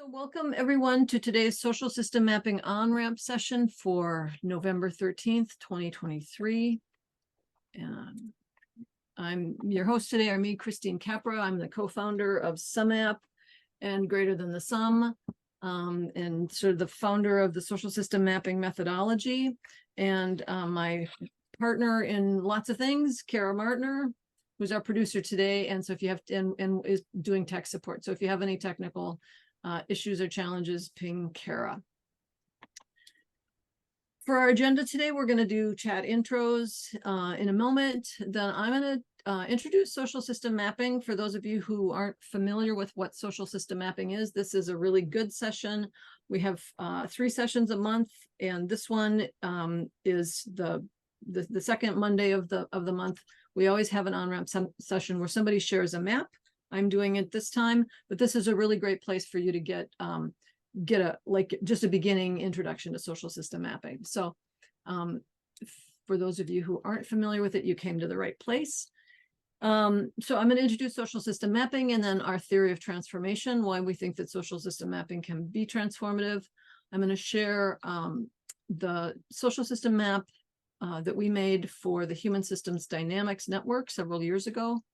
So welcome everyone to today's social system mapping on-ramp session for November 13th, 2023. And I'm your host today, OnRamp Christine Capra. I'm the co-founder of sumApp and Greater Than the Sum, and sort of the founder of the social system mapping methodology. And my partner in lots of things, Kara Martner, who's our producer today. And so if you have, and is doing tech support. So if you have any technical issues or challenges, ping Kara. For our agenda today, we're going to do chat intros in a moment. Then I'm going to introduce social system mapping. For those of you who aren't familiar with what social system mapping is, this is a really good session. We have 3 sessions a month, and this one is the second Monday of the month. We always have an on-ramp session where somebody shares a map. I'm doing it this time, but this is a really great place for you to get just a beginning introduction to social system mapping. So for those of you who aren't familiar with it, you came to the right place. So I'm going to introduce social system mapping and then our theory of transformation, why we think that social system mapping can be transformative. I'm going to share the social system map that we made for the Human Systems Dynamics Network several years ago.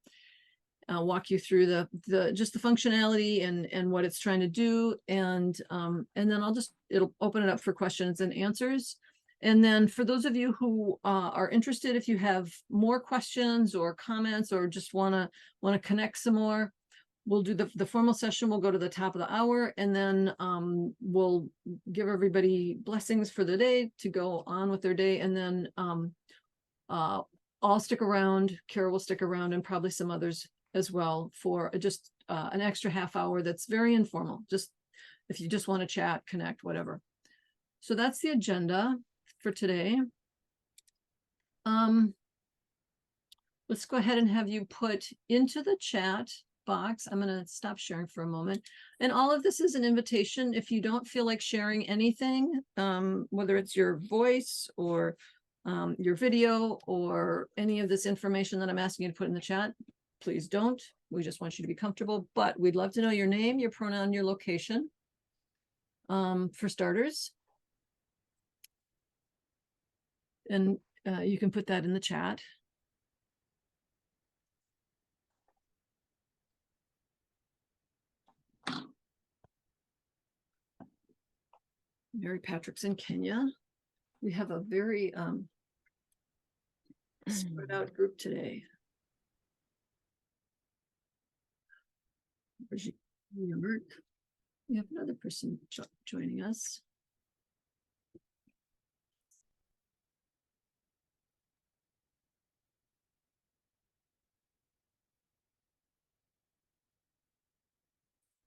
I'll walk you through just the functionality and what it's trying to do, and then it'll open it up for questions and answers. And then for those of you who are interested, if you have more questions or comments or just want to connect some more, we'll do the formal session. We'll go to the top of the hour, and then we'll give everybody blessings for the day to go on with their day, and then I'll stick around. Kara will stick around, and probably some others as well for just an extra half hour that's very informal, just if you just want to chat, connect, whatever. So that's the agenda for today. Let's go ahead and have you put into the chat box. I'm going to stop sharing for a moment. And all of this is an invitation. If you don't feel like sharing anything, whether it's your voice or your video or any of this information that I'm asking you to put in the chat, please don't. We just want you to be comfortable, but we'd love to know your name, your pronoun, your location, for starters. And you can put that in the chat. Mary Patrick's in Kenya. We have a very spread out group today. We have another person joining us.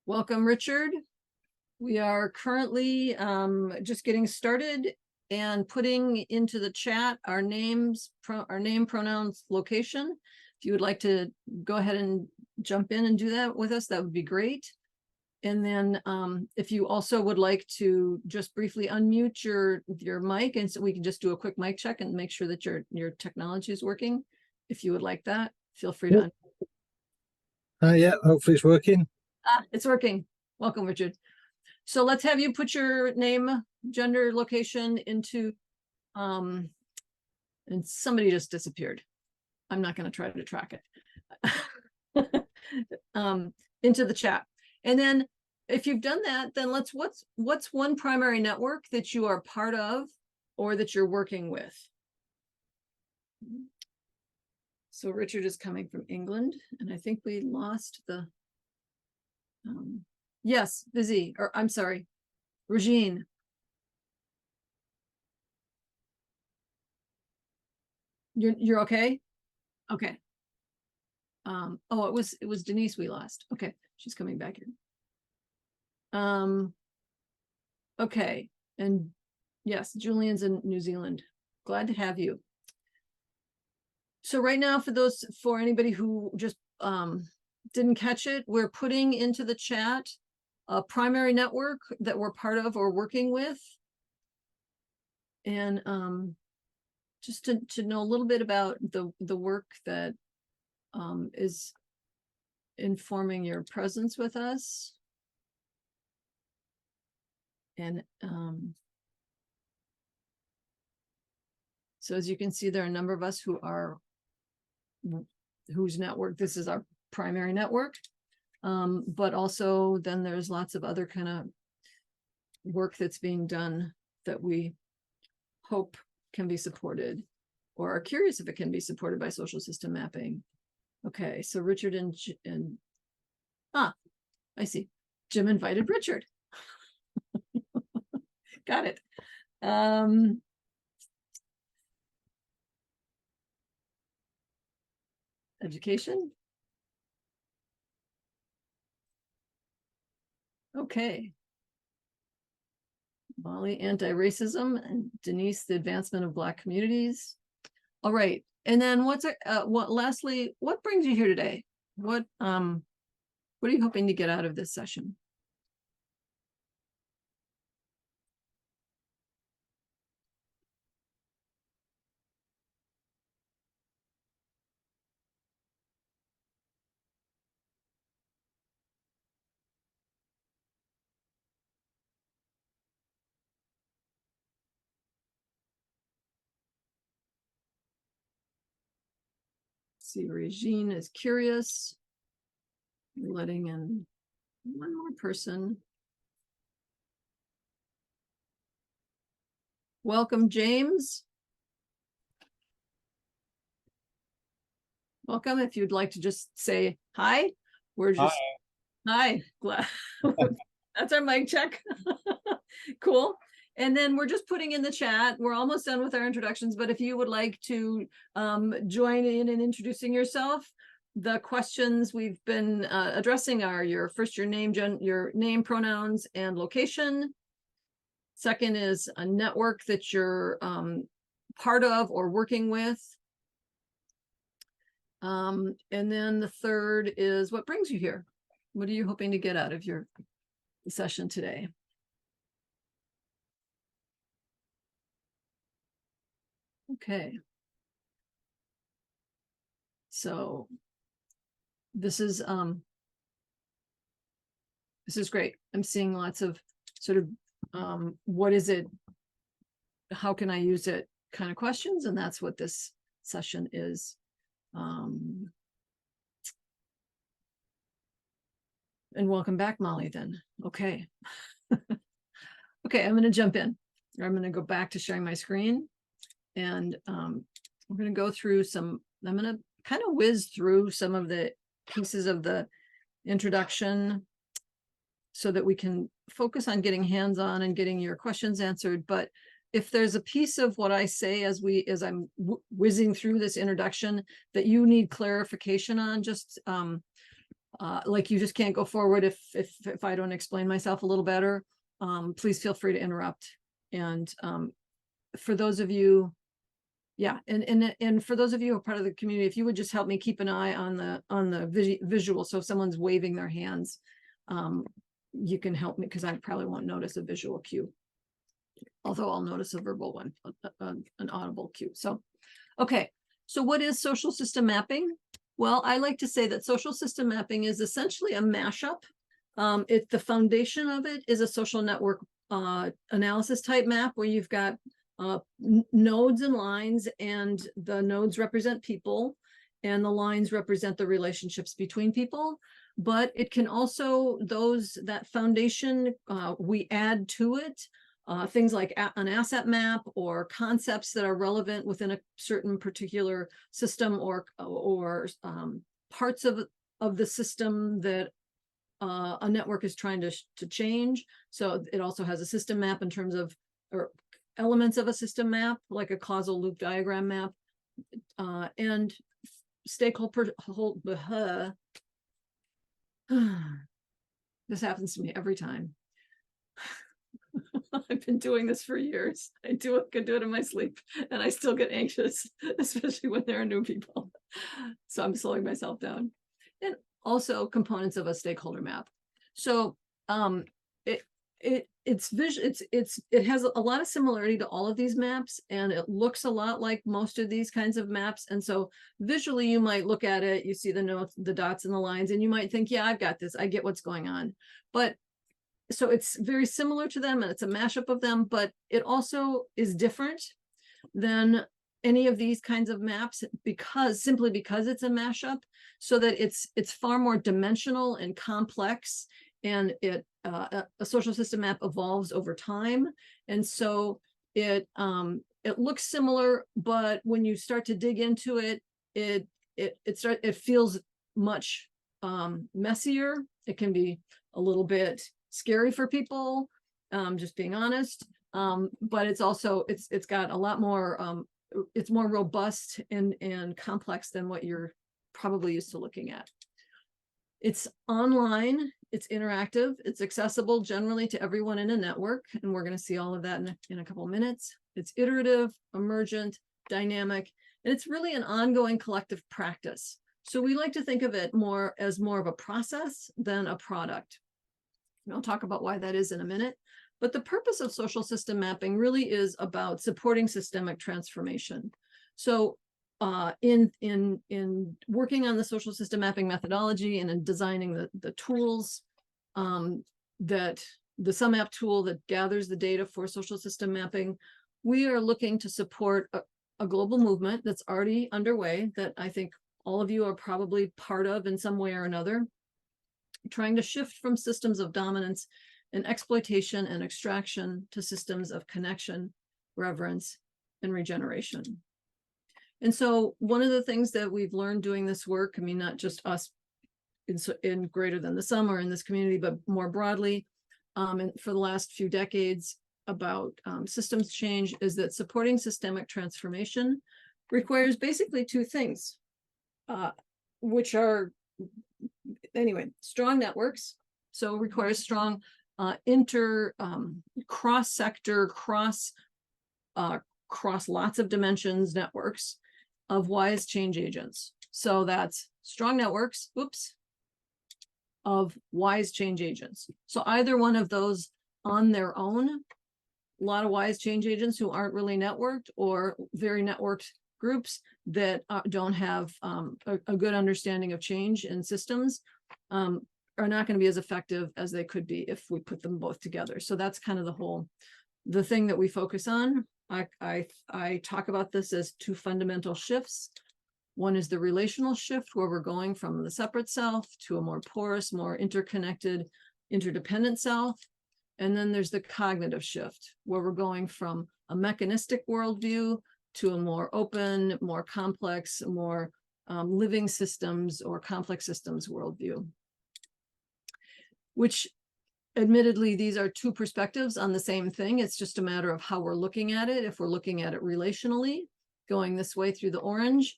Welcome, Richard. We are currently just getting started and putting into the chat our names, our name, pronouns, location. If you would like to go ahead and jump in and do that with us, that would be great. And then if you also would like to just briefly unmute your mic, and so we can just do a quick mic check and make sure that your technology is working. If you would like that, feel free to. Yeah, hopefully it's working. It's working. Welcome, Richard. So let's have you put your name, gender, location into, and somebody just disappeared. I'm not going to try to track it. Into the chat. And then if you've done that, then what's one primary network that you are part of or that you're working with? So Richard is coming from England, and I think we lost the, yes, Vizzy, or I'm sorry, Regine. You're okay? Okay. Oh, it was Denise we lost. Okay, she's coming back here. Okay, and yes, Julian's in New Zealand. Glad to have you. So right now, for anybody who just didn't catch it, we're putting into the chat a primary network that we're part of or working with. And just to know a little bit about the work that is informing your presence with us. And so as you can see, there are a number of us whose network, this is our primary network. But also then there's lots of other kind of work that's being done that we hope can be supported or are curious if it can be supported by social system mapping. Okay, so Richard and I see. Jim invited Richard. Got it. Education. Okay. Molly, anti-racism, and Denise, the advancement of Black communities. All right. And then lastly, what brings you here today? What are you hoping to get out of this session? See, Regine is curious. We're letting in one more person. Welcome, James. Welcome. If you'd like to just say hi, we're just hi. That's our mic check. Cool. And then we're just putting in the chat. We're almost done with our introductions, but if you would like to join in introducing yourself, the questions we've been addressing are your name, pronouns, and location. Second is a network that you're part of or working with. And then the third is what brings you here? What are you hoping to get out of your session today? Okay. So this is great. I'm seeing lots of sort of what is it? How can I use it kind of questions? And that's what this session is. And welcome back, Molly, then. Okay. Okay, I'm going to jump in. I'm going to go back to sharing my screen. And we're going to go through I'm going to kind of whiz through some of the pieces of the introduction so that we can focus on getting hands-on and getting your questions answered. But if there's a piece of what I say as I'm whizzing through this introduction that you need clarification on, just like you just can't go forward if I don't explain myself a little better, please feel free to interrupt. And for those of you, yeah, and for those of you who are part of the community, if you would just help me keep an eye on the visual. So if someone's waving their hands, you can help me because I probably won't notice a visual cue. Although I'll notice a verbal one, an audible cue. So, okay. So what is social system mapping? Well, I like to say that social system mapping is essentially a mashup. The foundation of it is a social network analysis type map where you've got nodes and lines, and the nodes represent people and the lines represent the relationships between people. But it can also, that foundation, we add to it things like an asset map or concepts that are relevant within a certain particular system or parts of the system that a network is trying to change. So it also has a system map in terms of, or elements of a system map, like a causal loop diagram map, and stakeholder. This happens to me every time. I've been doing this for years. I could do it in my sleep, and I still get anxious, especially when there are new people. So I'm slowing myself down. And also components of a stakeholder map. So it has a lot of similarity to all of these maps, and it looks a lot like most of these kinds of maps. And so visually, you might look at it, you see the notes, the dots and the lines, and you might think, yeah, I've got this. I get what's going on. But so it's very similar to them and it's a mashup of them, but it also is different than any of these kinds of maps simply because it's a mashup, so that it's far more dimensional and complex, and a social system map evolves over time. And so it looks similar, but when you start to dig into it, it feels much messier. It can be a little bit scary for people, just being honest. But it's also it's got a lot more it's more robust and complex than what you're probably used to looking at. It's online, it's interactive, it's accessible generally to everyone in a network, and we're going to see all of that in a couple of minutes. It's iterative, emergent, dynamic, and it's really an ongoing collective practice. So we like to think of it more of a process than a product. And I'll talk about why that is in a minute. But the purpose of social system mapping really is about supporting systemic transformation. So in working on the social system mapping methodology and in designing the tools, that the sumApp tool that gathers the data for social system mapping, we are looking to support a global movement that's already underway that I think all of you are probably part of in some way or another, trying to shift from systems of dominance and exploitation and extraction to systems of connection, reverence, and regeneration. And so one of the things that we've learned doing this work, I mean, not just us in Greater Than the Sum or in this community, but more broadly, and for the last few decades about systems change, is that supporting systemic transformation requires basically two things, which are, anyway, strong networks. So requires strong cross-sector, cross lots of dimensions networks of wise change agents. So that's strong networks, of wise change agents. So either one of those on their own, a lot of wise change agents who aren't really networked, or very networked groups that don't have a good understanding of change in systems, are not going to be as effective as they could be if we put them both together. So that's kind of the thing that we focus on. I talk about this as two fundamental shifts. One is the relational shift, where we're going from the separate self to a more porous, more interconnected, interdependent self. And then there's the cognitive shift, where we're going from a mechanistic worldview to a more open, more complex, more living systems or complex systems worldview. Which, admittedly, these are two perspectives on the same thing. It's just a matter of how we're looking at it. If we're looking at it relationally, going this way through the orange,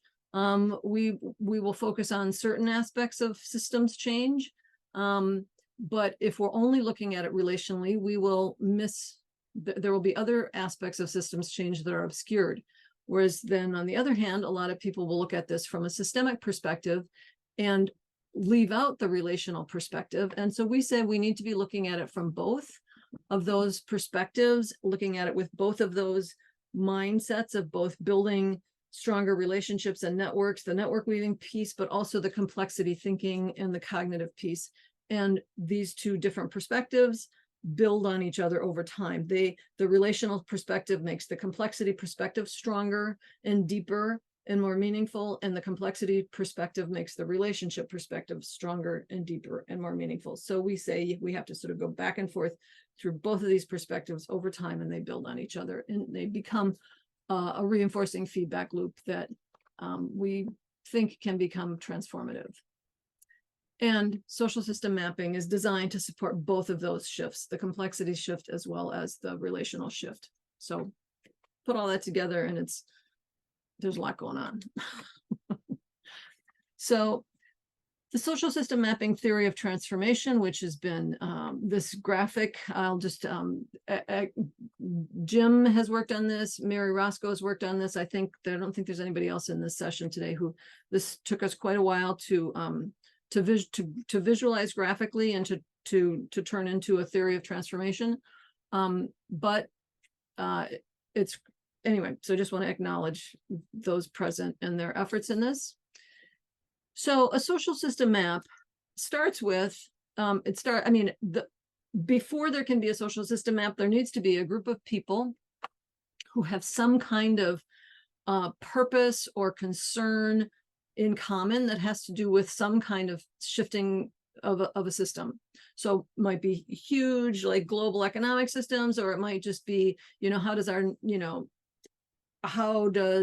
we will focus on certain aspects of systems change. But if we're only looking at it relationally, we will there will be other aspects of systems change that are obscured. Whereas then, on the other hand, a lot of people will look at this from a systemic perspective and leave out the relational perspective. And so we say we need to be looking at it from both of those perspectives, looking at it with both of those mindsets of both building stronger relationships and networks, the network weaving piece, but also the complexity thinking and the cognitive piece. And these two different perspectives build on each other over time. The relational perspective makes the complexity perspective stronger and deeper and more meaningful, and the complexity perspective makes the relationship perspective stronger and deeper and more meaningful. So we say we have to sort of go back and forth through both of these perspectives over time, and they build on each other, and they become a reinforcing feedback loop that we think can become transformative. And social system mapping is designed to support both of those shifts, the complexity shift as well as the relational shift. So put all that together, and there's a lot going on. So the social system mapping theory of transformation, which has been this graphic, I'll just, Jim has worked on this, Mary Roscoe has worked on this. I don't think there's anybody else in this session today who this took us quite a while to visualize graphically and to turn into a theory of transformation. But it's, anyway, so I just want to acknowledge those present and their efforts in this. So a social system map starts with, before there can be a social system map, there needs to be a group of people who have some kind of purpose or concern in common that has to do with some kind of shifting of a system. So it might be huge, like global economic systems, or it might just be, how does our, how do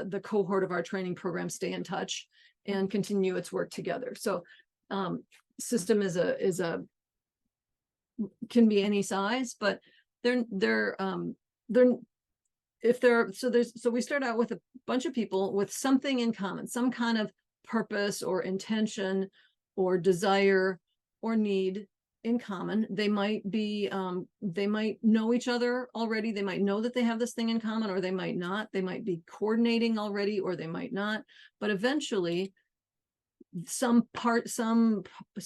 the cohort of our training program stay in touch and continue its work together. So system can be any size, but so we start out with a bunch of people with something in common, some kind of purpose or intention or desire or need in common. They might know each other already. They might know that they have this thing in common, or they might not. They might be coordinating already, or they might not. But eventually, some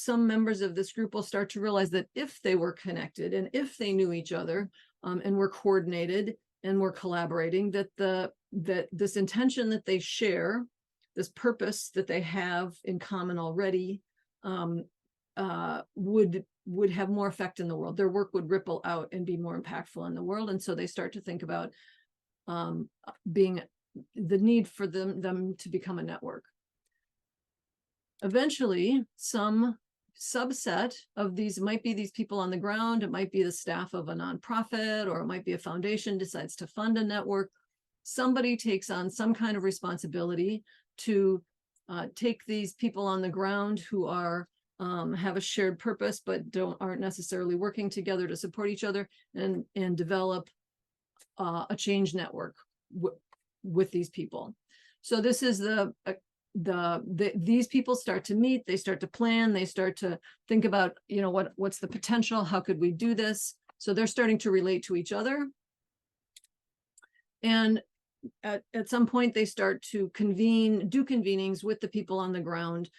members of this group will start to realize that if they were connected and if they knew each other and were coordinated and were collaborating, that this intention that they share, this purpose that they have in common already, would have more effect in the world. Their work would ripple out and be more impactful in the world. And so they start to think about being the need for them to become a network. Eventually, some subset of these might be these people on the ground. It might be the staff of a nonprofit, or it might be a foundation decides to fund a network. Somebody takes on some kind of responsibility to take these people on the ground who are have a shared purpose, but aren't necessarily working together to support each other, and develop a change network with these people. So this is these people start to meet, they start to plan, they start to think about, what's the potential, how could we do this? So they're starting to relate to each other. And at some point they start to do convenings with the people on the ground,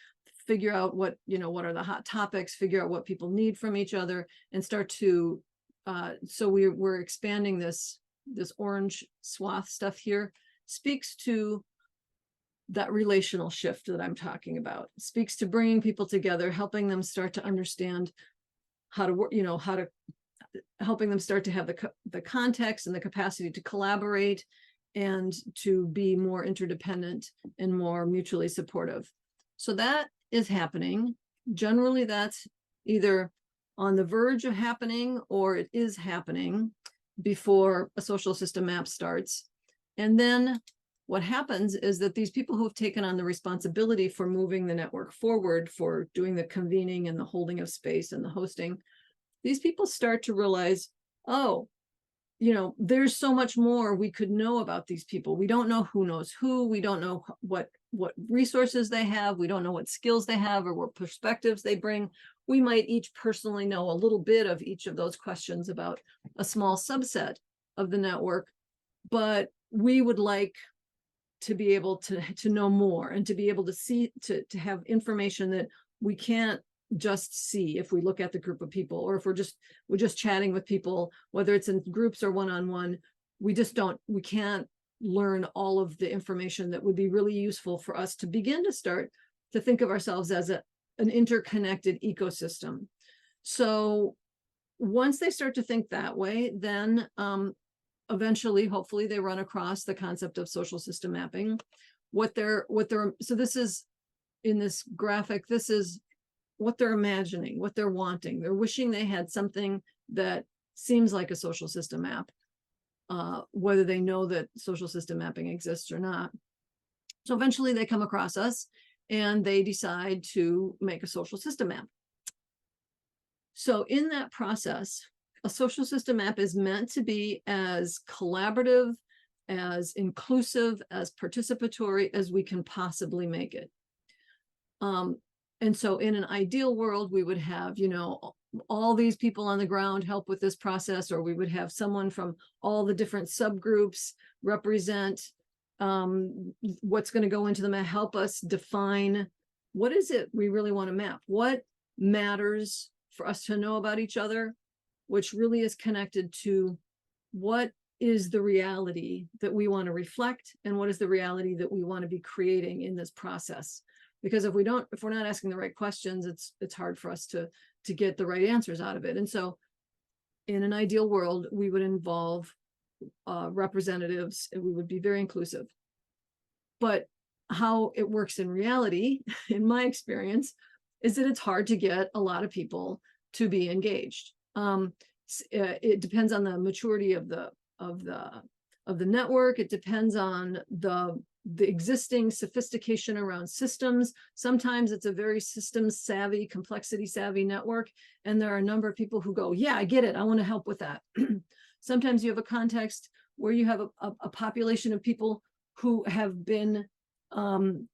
figure out what are the hot topics, figure out what people need from each other, and start to, so we're expanding this orange swath stuff here, speaks to that relational shift that I'm talking about. It speaks to bringing people together, helping them start to understand how to work, helping them start to have the context and the capacity to collaborate and to be more interdependent and more mutually supportive. So that is happening. Generally, that's either on the verge of happening or it is happening before a social system map starts. And then what happens is that these people who have taken on the responsibility for moving the network forward, for doing the convening and the holding of space and the hosting, these people start to realize, oh, there's so much more we could know about these people. We don't know who knows who. We don't know what resources they have. We don't know what skills they have or what perspectives they bring. We might each personally know a little bit of each of those questions about a small subset of the network, but we would like to be able to know more and to be able to see, to have information that we can't just see if we look at the group of people, or if we're just chatting with people, whether it's in groups or one-on-one. We can't learn all of the information that would be really useful for us to begin to start to think of ourselves as an interconnected ecosystem. So once they start to think that way, then eventually, hopefully, they run across the concept of social system mapping. So this is, in this graphic, this is what they're imagining, what they're wanting. They're wishing they had something that seems like a social system map, whether they know that social system mapping exists or not. So eventually they come across us and they decide to make a social system map. So in that process, a social system map is meant to be as collaborative, as inclusive, as participatory as we can possibly make it. And so in an ideal world, we would have, all these people on the ground help with this process, or we would have someone from all the different subgroups represent what's going to go into them and help us define what is it we really want to map, what matters for us to know about each other, which really is connected to what is the reality that we want to reflect and what is the reality that we want to be creating in this process. Because if we're not asking the right questions, it's hard for us to get the right answers out of it. And so in an ideal world, we would involve representatives, and we would be very inclusive. But how it works in reality, in my experience, is that it's hard to get a lot of people to be engaged. It depends on the maturity of the network. It depends on the existing sophistication around systems. Sometimes it's a very systems savvy, complexity savvy network, and there are a number of people who go, yeah, I get it, I want to help with that. Sometimes you have a context where you have a population of people who have been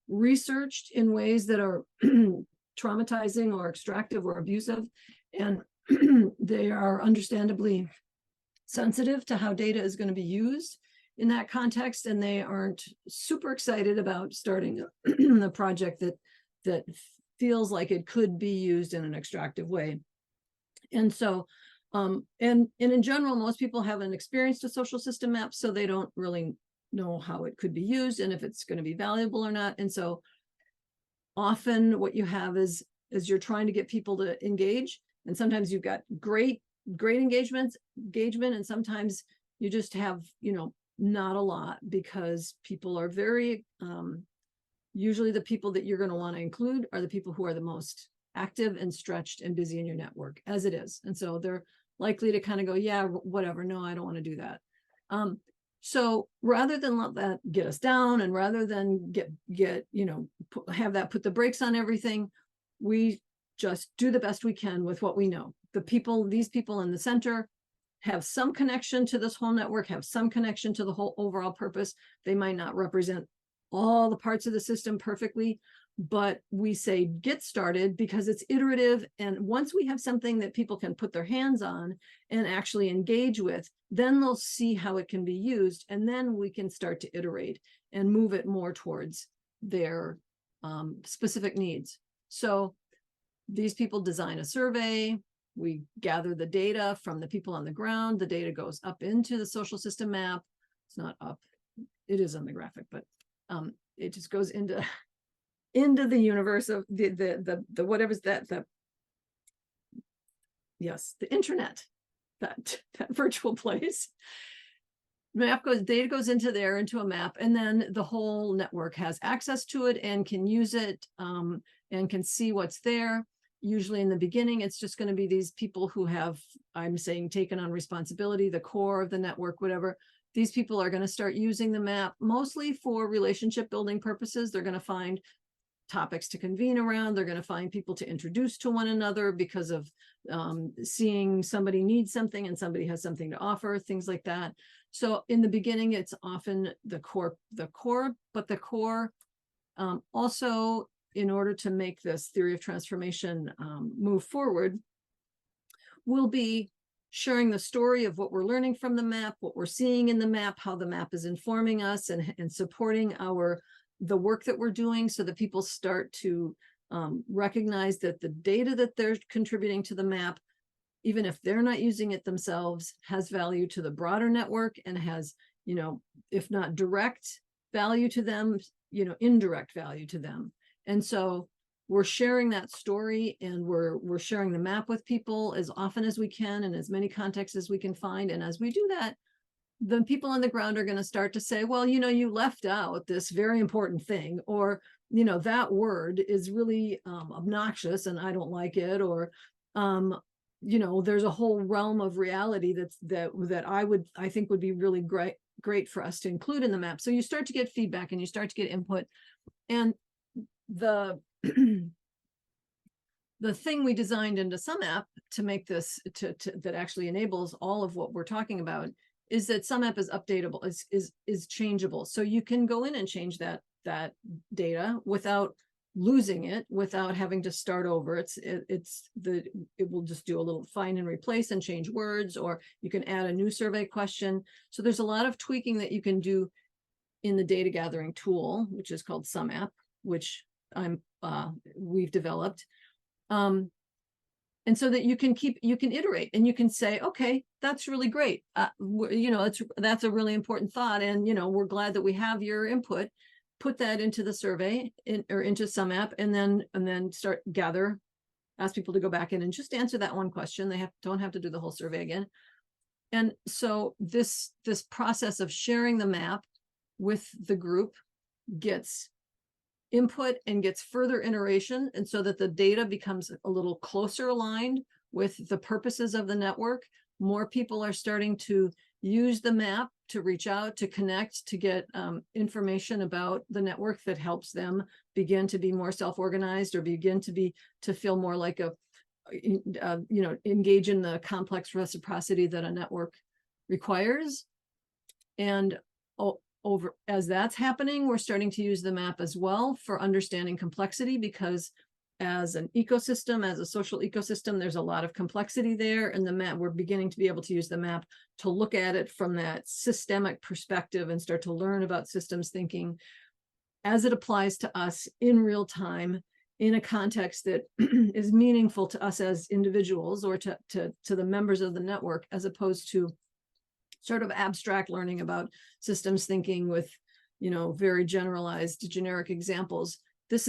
researched in ways that are traumatizing or extractive or abusive, and they are understandably sensitive to how data is going to be used in that context, and they aren't super excited about starting a project that feels like it could be used in an extractive way. And so and in general, most people haven't experienced a social system map, so they don't really know how it could be used and if it's going to be valuable or not. And so often what you have is you're trying to get people to engage, and sometimes you've got great engagement, and sometimes you just have, not a lot, because people are very usually the people that you're going to want to include are the people who are the most active and stretched and busy in your network as it is. And so they're likely to kind of go, yeah, whatever, no, I don't want to do that. So rather than let that get us down, and rather than have that put the brakes on everything, we just do the best we can with what we know. These people in the center have some connection to this whole network, have some connection to the whole overall purpose. They might not represent all the parts of the system perfectly, but we say get started because it's iterative. And once we have something that people can put their hands on and actually engage with, then they'll see how it can be used. And then we can start to iterate and move it more towards their specific needs. So these people design a survey. We gather the data from the people on the ground. The data goes up into the social system map. It's not up. It is on the graphic, but it just goes into the universe of the whatever's the internet, that virtual place. Data goes into there, into a map, and then the whole network has access to it and can use it and can see what's there. Usually in the beginning, it's just going to be these people who have, I'm saying, taken on responsibility, the core of the network, whatever. These people are going to start using the map mostly for relationship building purposes. They're going to find topics to convene around. They're going to find people to introduce to one another because of seeing somebody needs something and somebody has something to offer, things like that. So in the beginning, it's often the core, but the core also, in order to make this theory of transformation move forward, we'll be sharing the story of what we're learning from the map, what we're seeing in the map, how the map is informing us and supporting the work that we're doing, so that people start to recognize that the data that they're contributing to the map, even if they're not using it themselves, has value to the broader network and has, if not direct value to them, indirect value to them. And so we're sharing that story, and we're sharing the map with people as often as we can in as many contexts as we can find. And as we do that, the people on the ground are going to start to say, well, you left out this very important thing, or, that word is really obnoxious and I don't like it, or, there's a whole realm of reality that I think would be really great for us to include in the map. So you start to get feedback and you start to get input. And the thing we designed into sumApp to make this that actually enables all of what we're talking about is that sumApp is updatable, is changeable. So you can go in and change that data without losing it, without having to start over. It will just do a little find and replace and change words, or you can add a new survey question. So there's a lot of tweaking that you can do in the data gathering tool, which is called sumApp, which we've developed. And so that you can iterate and you can say, okay, that's really great. That's a really important thought. And, we're glad that we have your input. Put that into the survey or into sumApp, and then gather ask people to go back in and just answer that one question. They don't have to do the whole survey again. And so this process of sharing the map with the group gets input and gets further iteration, and so that the data becomes a little closer aligned with the purposes of the network. More people are starting to use the map to reach out, to connect, to get information about the network that helps them begin to be more self-organized, or begin to feel more like engage in the complex reciprocity that a network requires. And as that's happening, we're starting to use the map as well for understanding complexity, because as an ecosystem, as a social ecosystem, there's a lot of complexity there. And the map, we're beginning to be able to use the map to look at it from that systemic perspective and start to learn about systems thinking as it applies to us in real time, in a context that is meaningful to us as individuals, or to the members of the network, as opposed to sort of abstract learning about systems thinking with, very generalized generic examples. This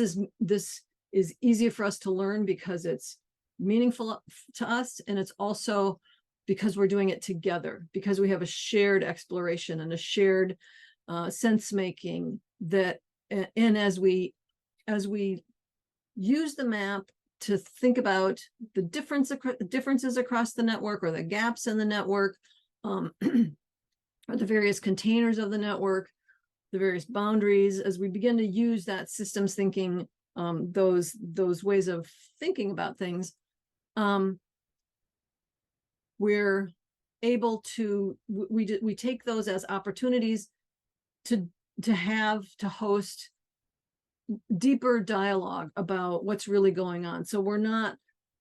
is easier for us to learn because it's meaningful to us, and it's also because we're doing it together, because we have a shared exploration and a shared sense making that, and as we use the map to think about the differences across the network, or the gaps in the network, or the various containers of the network, the various boundaries, as we begin to use that systems thinking, those ways of thinking about things, we're able to, we take those as opportunities to host deeper dialogue about what's really going on. So we're not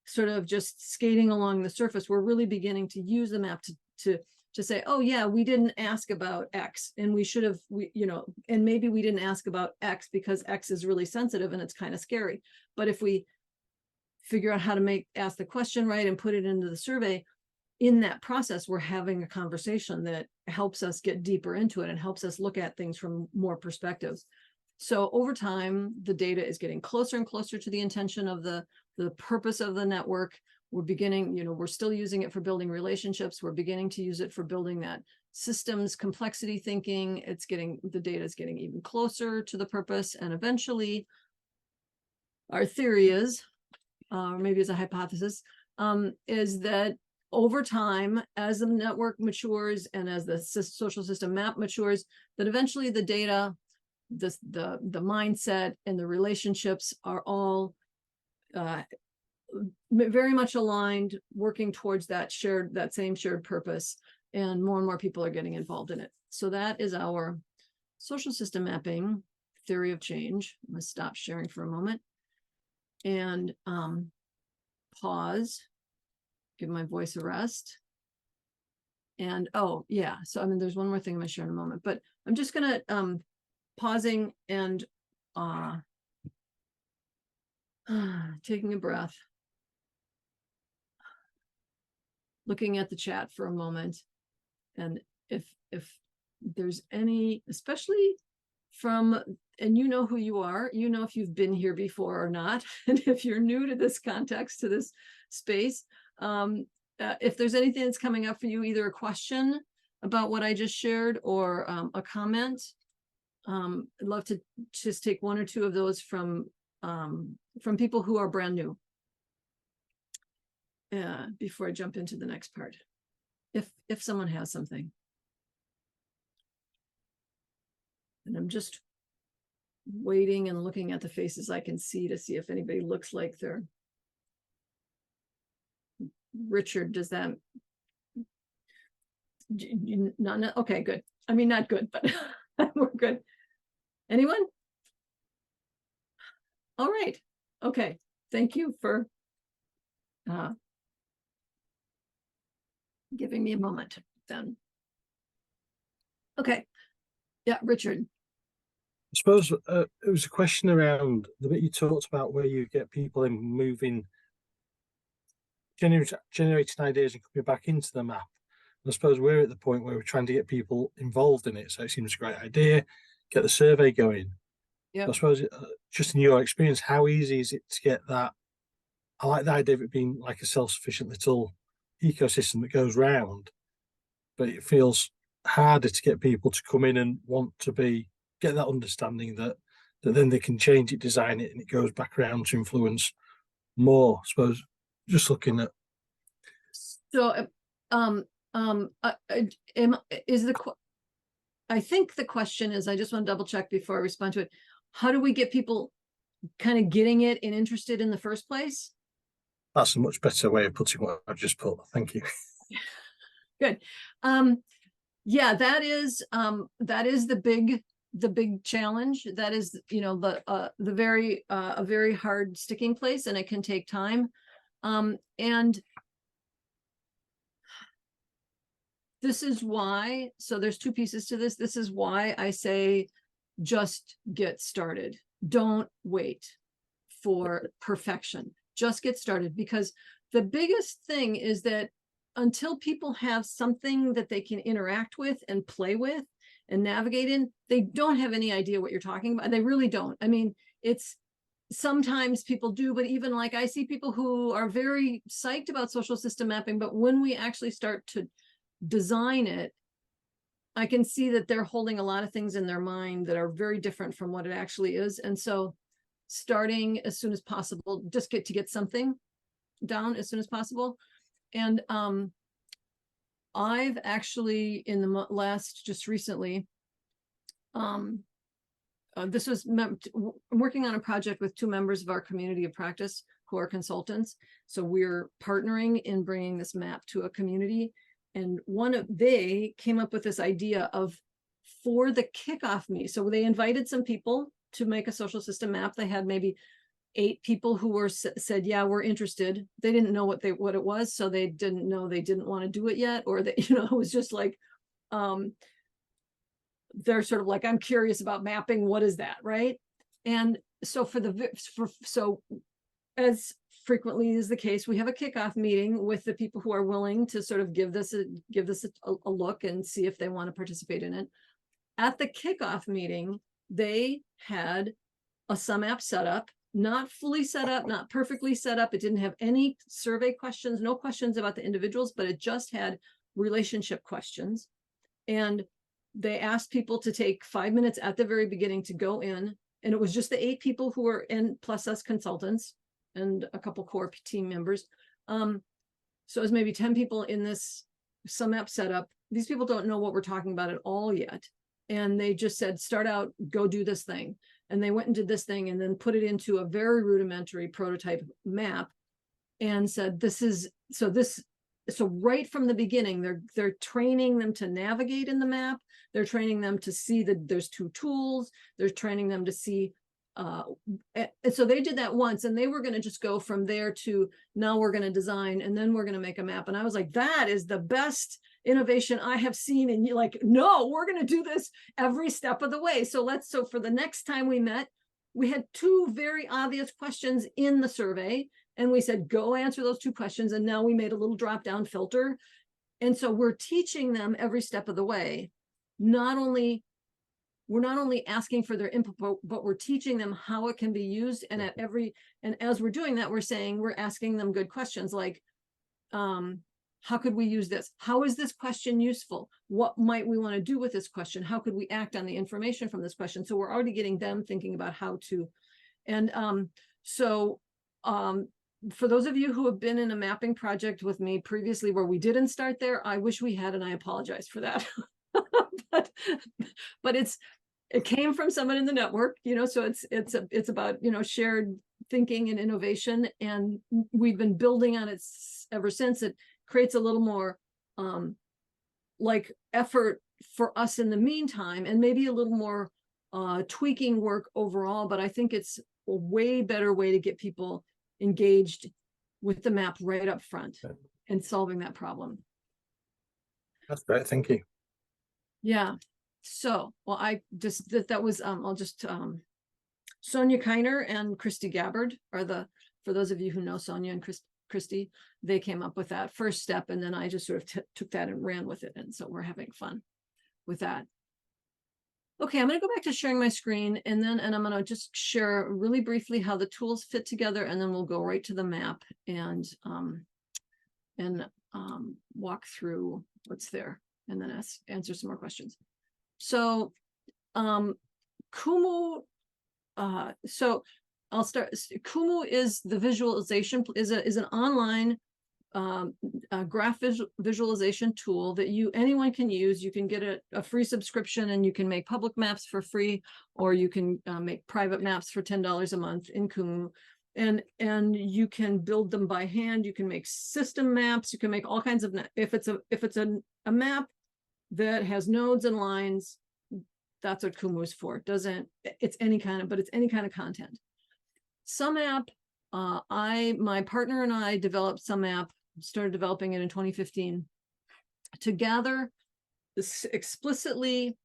sort of just skating along the surface. We're really beginning to use the map to say, oh yeah, we didn't ask about X, and we should have, and maybe we didn't ask about X because X is really sensitive and it's kind of scary. But if we figure out how to ask the question right and put it into the survey, in that process, we're having a conversation that helps us get deeper into it and helps us look at things from more perspectives. So over time, the data is getting closer and closer to the intention of the purpose of the network. We're beginning, we're still using it for building relationships. We're beginning to use it for building that systems complexity thinking. The data is getting even closer to the purpose. And eventually, our theory is, or maybe it's a hypothesis, is that over time, as the network matures and as the social system map matures, that eventually the data, the mindset, and the relationships are all very much aligned, working towards that same shared purpose, and more people are getting involved in it. So that is our social system mapping theory of change. I'm going to stop sharing for a moment and pause, give my voice a rest. And so there's one more thing I'm going to share in a moment, but I'm just going to pausing and taking a breath, looking at the chat for a moment. And if there's any, especially from, and you know who you are, if you've been here before or not, and if you're new to this context, to this space, if there's anything that's coming up for you, either a question about what I just shared or a comment, I'd love to just take one or two of those from people who are brand new before I jump into the next part, if someone has something. And I'm just waiting and looking at the faces I can see to see if anybody looks like they're Richard. Does that not okay, good. I mean, not good, but we're good. Anyone? All right. Okay. Thank you for giving me a moment then. Okay. Yeah, Richard. I suppose it was a question around the bit you talked about where you get people in moving, generating ideas and coming back into the map. And I suppose we're at the point where we're trying to get people involved in it. So it seems a great idea, get the survey going. Yeah. I suppose just in your experience, how easy is it to get that I like the idea of it being like a self-sufficient little ecosystem that goes round, but it feels harder to get people to come in and want to get that understanding that then they can change it, design it, and it goes back around to influence more. I suppose just looking at So, I think the question is, I just want to double check before I respond to it. How do we get people kind of getting it and interested in the first place? that's a much better way of putting what I've just put. Thank you. Good. Yeah, that is the big challenge. That is, you know, the very a very hard sticking place, and it can take time. And this is why, so there's two pieces to this. This is why I say just get started. Don't wait for perfection. Just get started, because the biggest thing is that until people have something that they can interact with and play with and navigate in, they don't have any idea what you're talking about. They really don't. I mean, it's sometimes people do, but even like I see people who are very psyched about social system mapping, but when we actually start to design it, I can see that they're holding a lot of things in their mind that are very different from what it actually is. And so starting as soon as possible, just get something down as soon as possible. And I've actually in the last, just recently, this was I'm working on a project with two members of our community of practice who are consultants. So we're partnering in bringing this map to a community. And they came up with this idea of, for the kickoff meeting. So they invited some people to make a social system map. They had maybe 8 people who were said, yeah, we're interested. They didn't know what it was. So they didn't know, they didn't want to do it yet, or that, you know, it was just like, they're sort of like, I'm curious about mapping. What is that? Right. And so so as frequently is the case, we have a kickoff meeting with the people who are willing to sort of give this a look and see if they want to participate in it. At the kickoff meeting, they had a sumApp set up, not fully set up, not perfectly set up. It didn't have any survey questions, no questions about the individuals, but it just had relationship questions. And they asked people to take 5 minutes at the very beginning to go in. And it was just the 8 people who were in, plus us consultants and a couple core team members. So it was maybe 10 people in this sumApp setup. These people don't know what we're talking about at all yet. And they just said, start out, go do this thing. And they went and did this thing and then put it into a very rudimentary prototype map and said, so right from the beginning, they're training them to navigate in the map. They're training them to see that there's 2 tools. They're training them to see, and so they did that once, and they were going to just go from there to, now we're going to design, and then we're going to make a map. And I was like, that is the best innovation I have seen. And you're like, no, we're going to do this every step of the way. So for the next time we met, we had 2 very obvious questions in the survey. And we said, go answer those 2 questions. And now we made a little drop down filter. And so we're teaching them every step of the way. We're not only asking for their input, but we're teaching them how it can be used. And as we're doing that, we're asking them good questions like, how could we use this? How is this question useful? What might we want to do with this question? How could we act on the information from this question? So we're already getting them thinking about how to. And for those of you who have been in a mapping project with me previously where we didn't start there, I wish we had, and I apologize for that. but it came from someone in the network, you know, so it's about, you know, shared thinking and innovation, and we've been building on it ever since. It creates a little more like effort for us in the meantime, and maybe a little more tweaking work overall, but I think it's a way better way to get people engaged with the map right up front and solving that problem. That's great. Thank you. Yeah. So, well, that was, I'll just, Sonia Kiner and Christy Gabbard are for those of you who know Sonia and Christy, they came up with that first step. And then I just sort of took that and ran with it. And so we're having fun with that. Okay, I'm going to go back to sharing my screen, and I'm going to just share really briefly how the tools fit together, and then we'll go right to the map and walk through what's there, and then answer some more questions. So Kumu, so I'll start. Kumu is the visualization, is an online graph visualization tool that anyone can use. You can get a free subscription, and you can make public maps for free, or you can make private maps for $10 a month in Kumu. And you can build them by hand. You can make system maps. You can make all kinds of, if it's a map that has nodes and lines, that's what Kumu is for. It's any kind of content. sumApp, my partner and I developed sumApp, started developing it in 2015 to gather this explicitly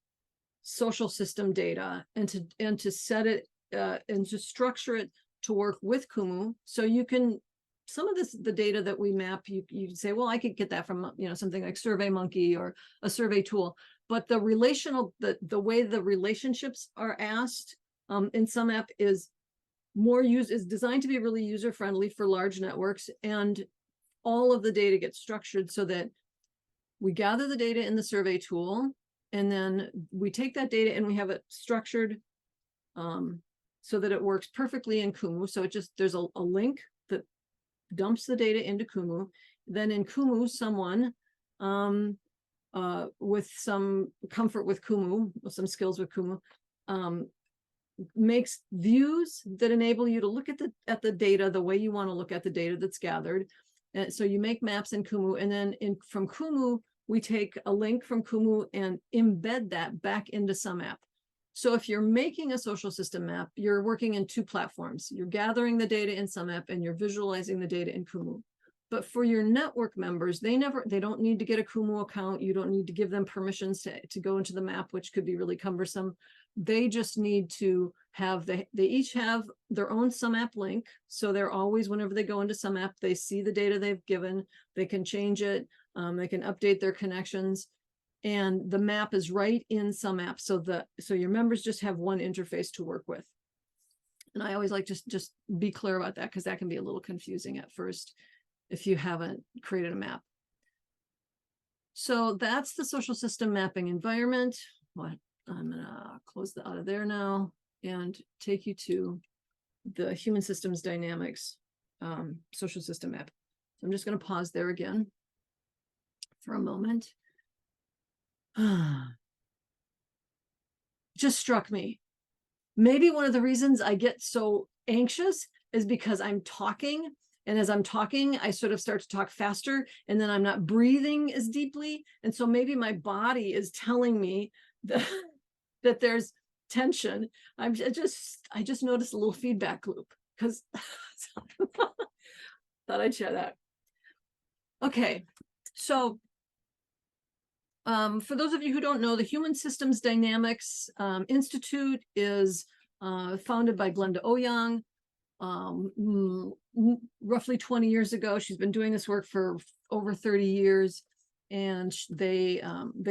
social system data and to set it and to structure it to work with Kumu. So you can, some of the data that we map, you say, well, I could get that from, something like SurveyMonkey or a survey tool. But the way the relationships are asked in sumApp is designed to be really user friendly for large networks, and all of the data gets structured so that we gather the data in the survey tool, and then we take that data and we have it structured so that it works perfectly in Kumu. So there's a link that dumps the data into Kumu. Then in Kumu, someone with some comfort with Kumu, with some skills with Kumu, makes views that enable you to look at the data the way you want to look at the data that's gathered. And so you make maps in Kumu, and then from Kumu, we take a link from Kumu and embed that back into sumApp. So if you're making a social system map, you're working in two platforms. You're gathering the data in sumApp and you're visualizing the data in Kumu. But for your network members, they don't need to get a Kumu account. You don't need to give them permissions to go into the map, which could be really cumbersome. They just need to have, they each have their own sumApp link. So they're always, whenever they go into sumApp, they see the data they've given, they can change it, they can update their connections, and the map is right in sumApp. So your members just have one interface to work with. And I always like to just be clear about that, because that can be a little confusing at first if you haven't created a map. So that's the social system mapping environment. I'm gonna close out of there now and take you to the human systems dynamics social system map. So I'm just going to pause there again for a moment. Just struck me. Maybe one of the reasons I get so anxious is because I'm talking, and as I'm talking, I sort of start to talk faster, and then I'm not breathing as deeply. And so maybe my body is telling me that there's tension. I just noticed a little feedback loop, because thought I'd share that. Okay, so for those of you who don't know, the Human Systems Dynamics Institute is founded by Glenda Ouyang roughly 20 years ago. She's been doing this work for over 30 years. And they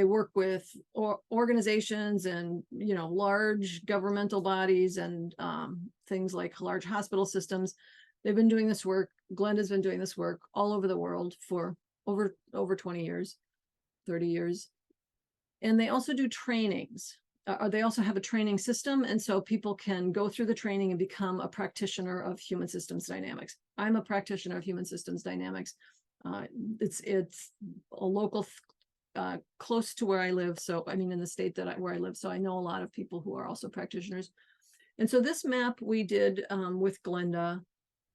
work with organizations and large governmental bodies and things like large hospital systems. They've been doing this work. Glenda's been doing this work all over the world for over 20 years, 30 years. And they also do trainings. They also have a training system, and so people can go through the training and become a practitioner of human systems dynamics. I'm a practitioner of human systems dynamics. It's a local close to where I live. So I mean, in the state where I live. So I know a lot of people who are also practitioners. And so this map we did with Glenda,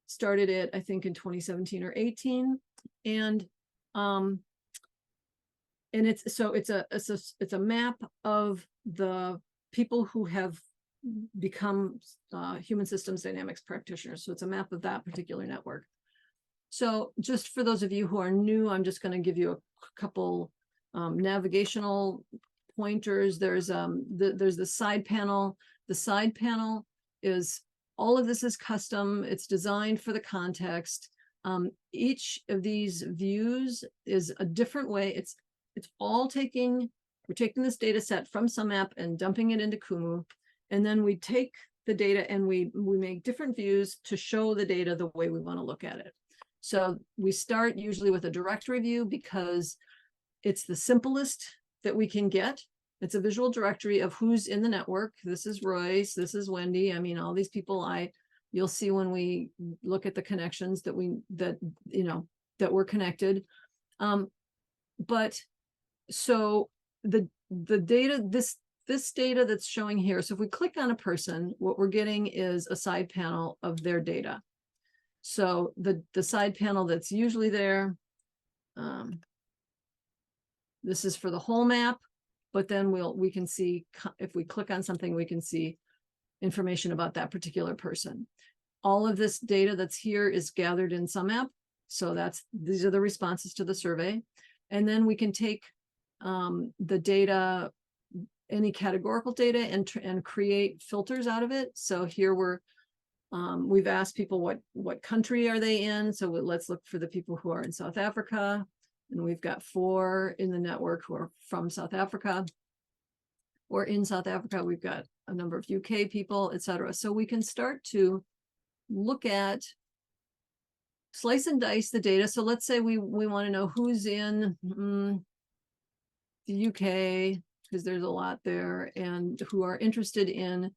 started it, I think, in 2017 or 18. And it's a map of the people who have become human systems dynamics practitioners. So it's a map of that particular network. So just for those of you who are new, I'm just going to give you a couple navigational pointers. There's the side panel. The side panel is, all of this is custom. It's designed for the context. Each of these views is a different way. It's all taking We're taking this data set from sumApp and dumping it into Kumu. And then we take the data and we make different views to show the data the way we want to look at it. So we start usually with a directory view because it's the simplest that we can get. It's a visual directory of who's in the network. This is Royce, this is Wendy. I mean, all these people you'll see when we look at the connections that we're connected. But so the data, this data that's showing here, so if we click on a person, what we're getting is a side panel of their data. So the side panel that's usually there, this is for the whole map, but then we can see, if we click on something, we can see information about that particular person. All of this data that's here is gathered in sumApp. So these are the responses to the survey. And then we can take the data, any categorical data, and create filters out of it. So here we've asked people what country are they in. So let's look for the people who are in South Africa. And we've got 4 in the network who are from South Africa. Or in South Africa, we've got a number of UK people, etc. So we can start to look at, slice and dice the data. So let's say we want to know who's in the UK, because there's a lot there, and who are interested in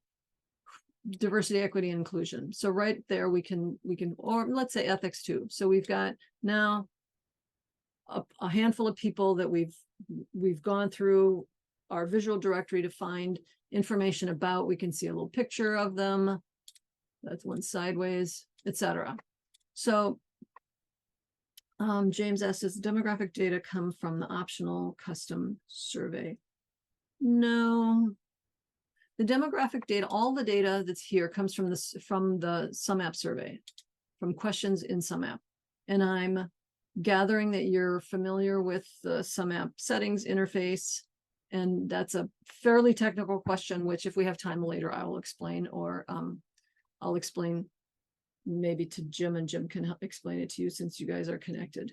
diversity, equity, and inclusion. So right there we can, or let's say ethics too. So we've got now a handful of people that we've gone through our visual directory to find information about. We can see a little picture of them. That's one sideways, etc. So James asked, does demographic data come from the optional custom survey? No. The demographic data, all the data that's here comes from the sumApp survey, from questions in sumApp. And I'm gathering that you're familiar with the sumApp settings interface. And that's a fairly technical question, which if we have time later, I will explain, or I'll explain maybe to Jim, and Jim can help explain it to you since you guys are connected.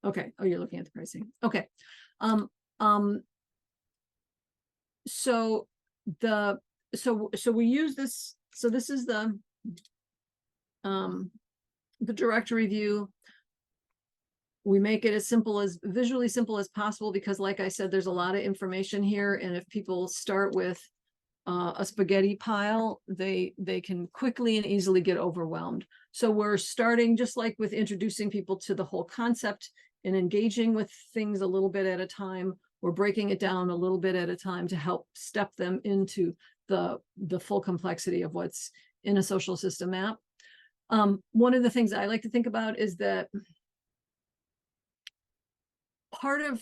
Okay. Oh, you're looking at the pricing. Okay. So we use this. So this is the directory view. We make it as visually simple as possible, because like I said, there's a lot of information here. And if people start with a spaghetti pile, they can quickly and easily get overwhelmed. So we're starting just like with introducing people to the whole concept and engaging with things a little bit at a time. We're breaking it down a little bit at a time to help step them into the full complexity of what's in a social system map. One of the things I like to think about is that part of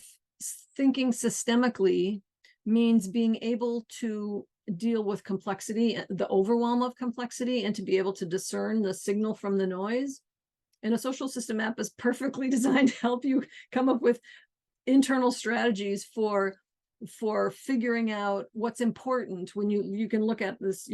thinking systemically means being able to deal with complexity, the overwhelm of complexity, and to be able to discern the signal from the noise. And a social system map is perfectly designed to help you come up with internal strategies for figuring out what's important when you can look at this,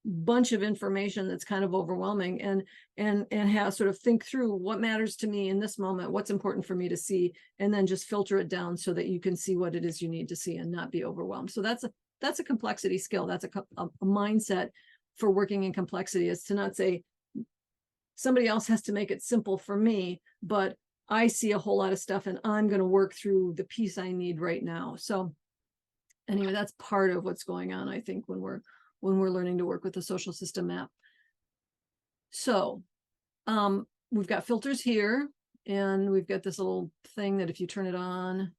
bunch of information that's kind of overwhelming, and have sort of think through what matters to me in this moment, what's important for me to see, and then just filter it down so that you can see what it is you need to see and not be overwhelmed. So that's a complexity skill. That's a mindset for working in complexity, is to not say somebody else has to make it simple for me, but I see a whole lot of stuff and I'm going to work through the piece I need right now. So anyway, that's part of what's going on, I think, when we're learning to work with the social system map. So we've got filters here, and we've got this little thing that if you turn it on,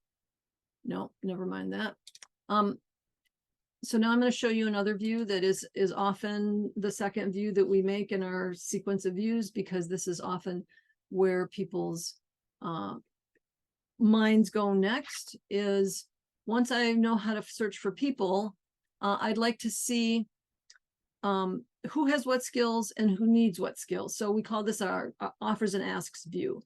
no, never mind that. So now I'm going to show you another view that is often the second view that we make in our sequence of views, because this is often where people's minds go next. Is once I know how to search for people, I'd like to see who has what skills and who needs what skills. So we call this our offers and asks view.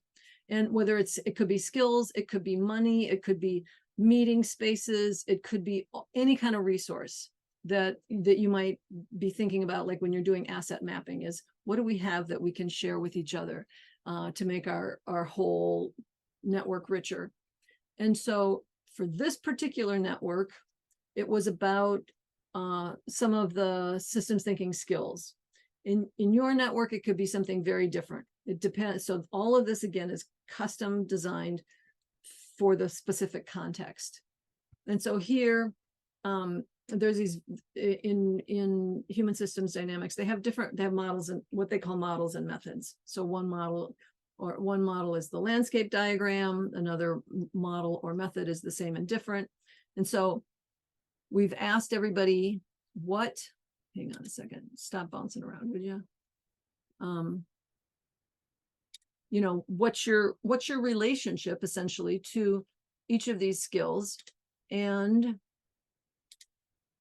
And whether it could be skills, it could be money, it could be meeting spaces, it could be any kind of resource that you might be thinking about, like when you're doing asset mapping, is what do we have that we can share with each other to make our whole network richer. And so for this particular network, it was about some of the systems thinking skills. In your network, it could be something very different. It depends. So all of this, again, is custom designed for the specific context. And so here, there's these in human systems dynamics, they have models and what they call models and methods. So one model is the landscape diagram, another model or method is the same and different. And so we've asked everybody hang on a second, stop bouncing around, would you? You know, what's your relationship essentially to each of these skills? And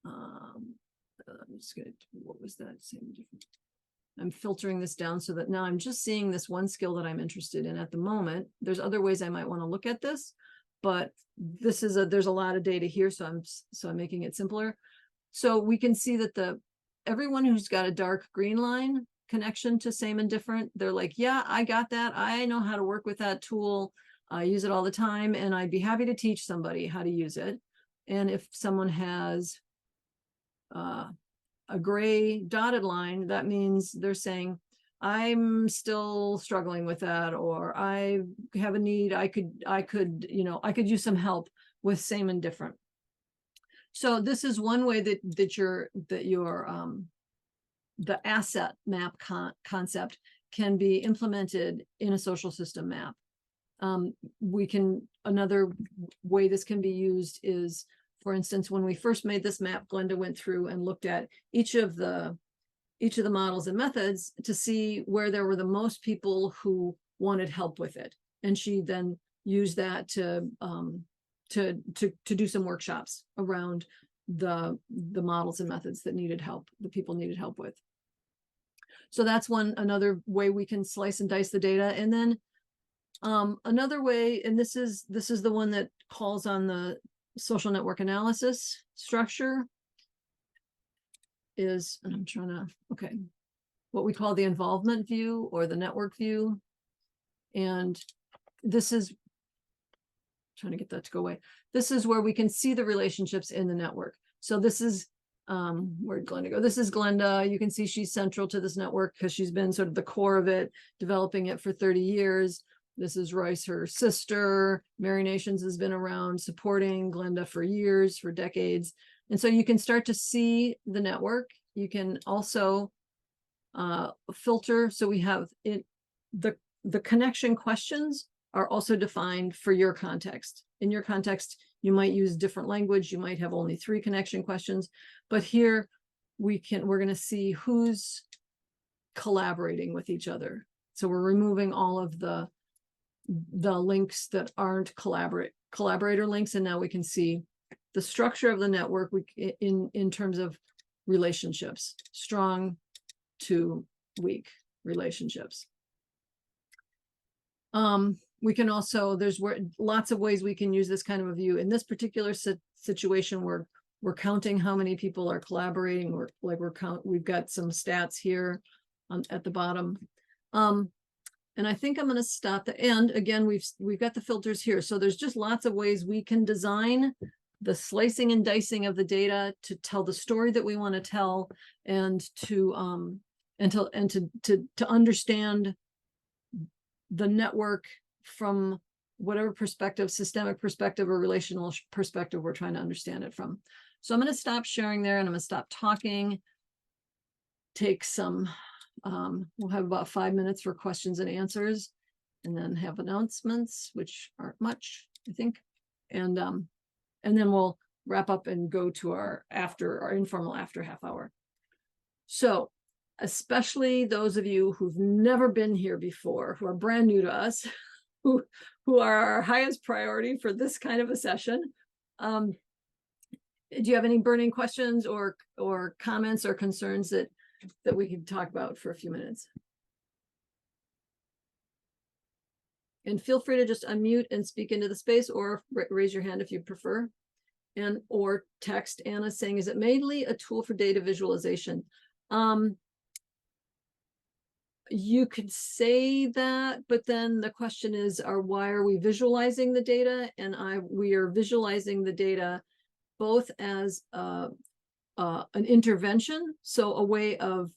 I'm just gonna, what was that? Same different. I'm filtering this down so that now I'm just seeing this one skill that I'm interested in at the moment. There's other ways I might want to look at this, but this is there's a lot of data here, so I'm making it simpler. So we can see that everyone who's got a dark green line connection to same and different, they're like, yeah, I got that. I know how to work with that tool. I use it all the time, and I'd be happy to teach somebody how to use it. And if someone has a gray dotted line, that means they're saying, I'm still struggling with that, or I have a need. I could use some help with same and different. So this is one way that your the asset map concept can be implemented in a social system map. Another way this can be used is, for instance, when we first made this map, Glenda went through and looked at each of the models and methods to see where there were the most people who wanted help with it. And she then used that to do some workshops around the models and methods that needed help, the people needed help with. So that's another way we can slice and dice the data. And then another way, and this is the one that calls on the social network analysis structure, is, and I'm trying to, okay, what we call the involvement view or the network view. And this is, trying to get that to go away. This is where we can see the relationships in the network. So this is, where'd Glenda go? This is Glenda. You can see she's central to this network because she's been sort of the core of it, developing it for 30 years. This is Royce, her sister. Mary Nations has been around supporting Glenda for years, for decades. And so you can start to see the network. You can also filter. So we have the connection questions are also defined for your context. In your context, you might use different language. You might have only 3 connection questions, but here we're going to see who's collaborating with each other. So we're removing all of the links that aren't collaborator links, and now we can see the structure of the network in terms of relationships, strong to weak relationships. We can also, there's lots of ways we can use this kind of a view. In this particular situation, we're counting how many people are collaborating. We've got some stats here at the bottom. And I think I'm going to stop the end. Again, we've got the filters here. So there's just lots of ways we can design the slicing and dicing of the data to tell the story that we want to tell, and to understand the network from whatever perspective, systemic perspective or relational perspective we're trying to understand it from. So I'm going to stop sharing there, and I'm going to stop talking, take some, we'll have about 5 minutes for questions and answers, and then have announcements, which aren't much, I think. And then we'll wrap up and go to our informal after half hour. So especially those of you who've never been here before, who are brand new to us, who are our highest priority for this kind of a session. Do you have any burning questions or comments or concerns that we can talk about for a few minutes? And feel free to just unmute and speak into the space, or raise your hand if you prefer. And or text Anna saying, is it mainly a tool for data visualization? You could say that, but then the question is, why are we visualizing the data? And we are visualizing the data both as an intervention, so a way of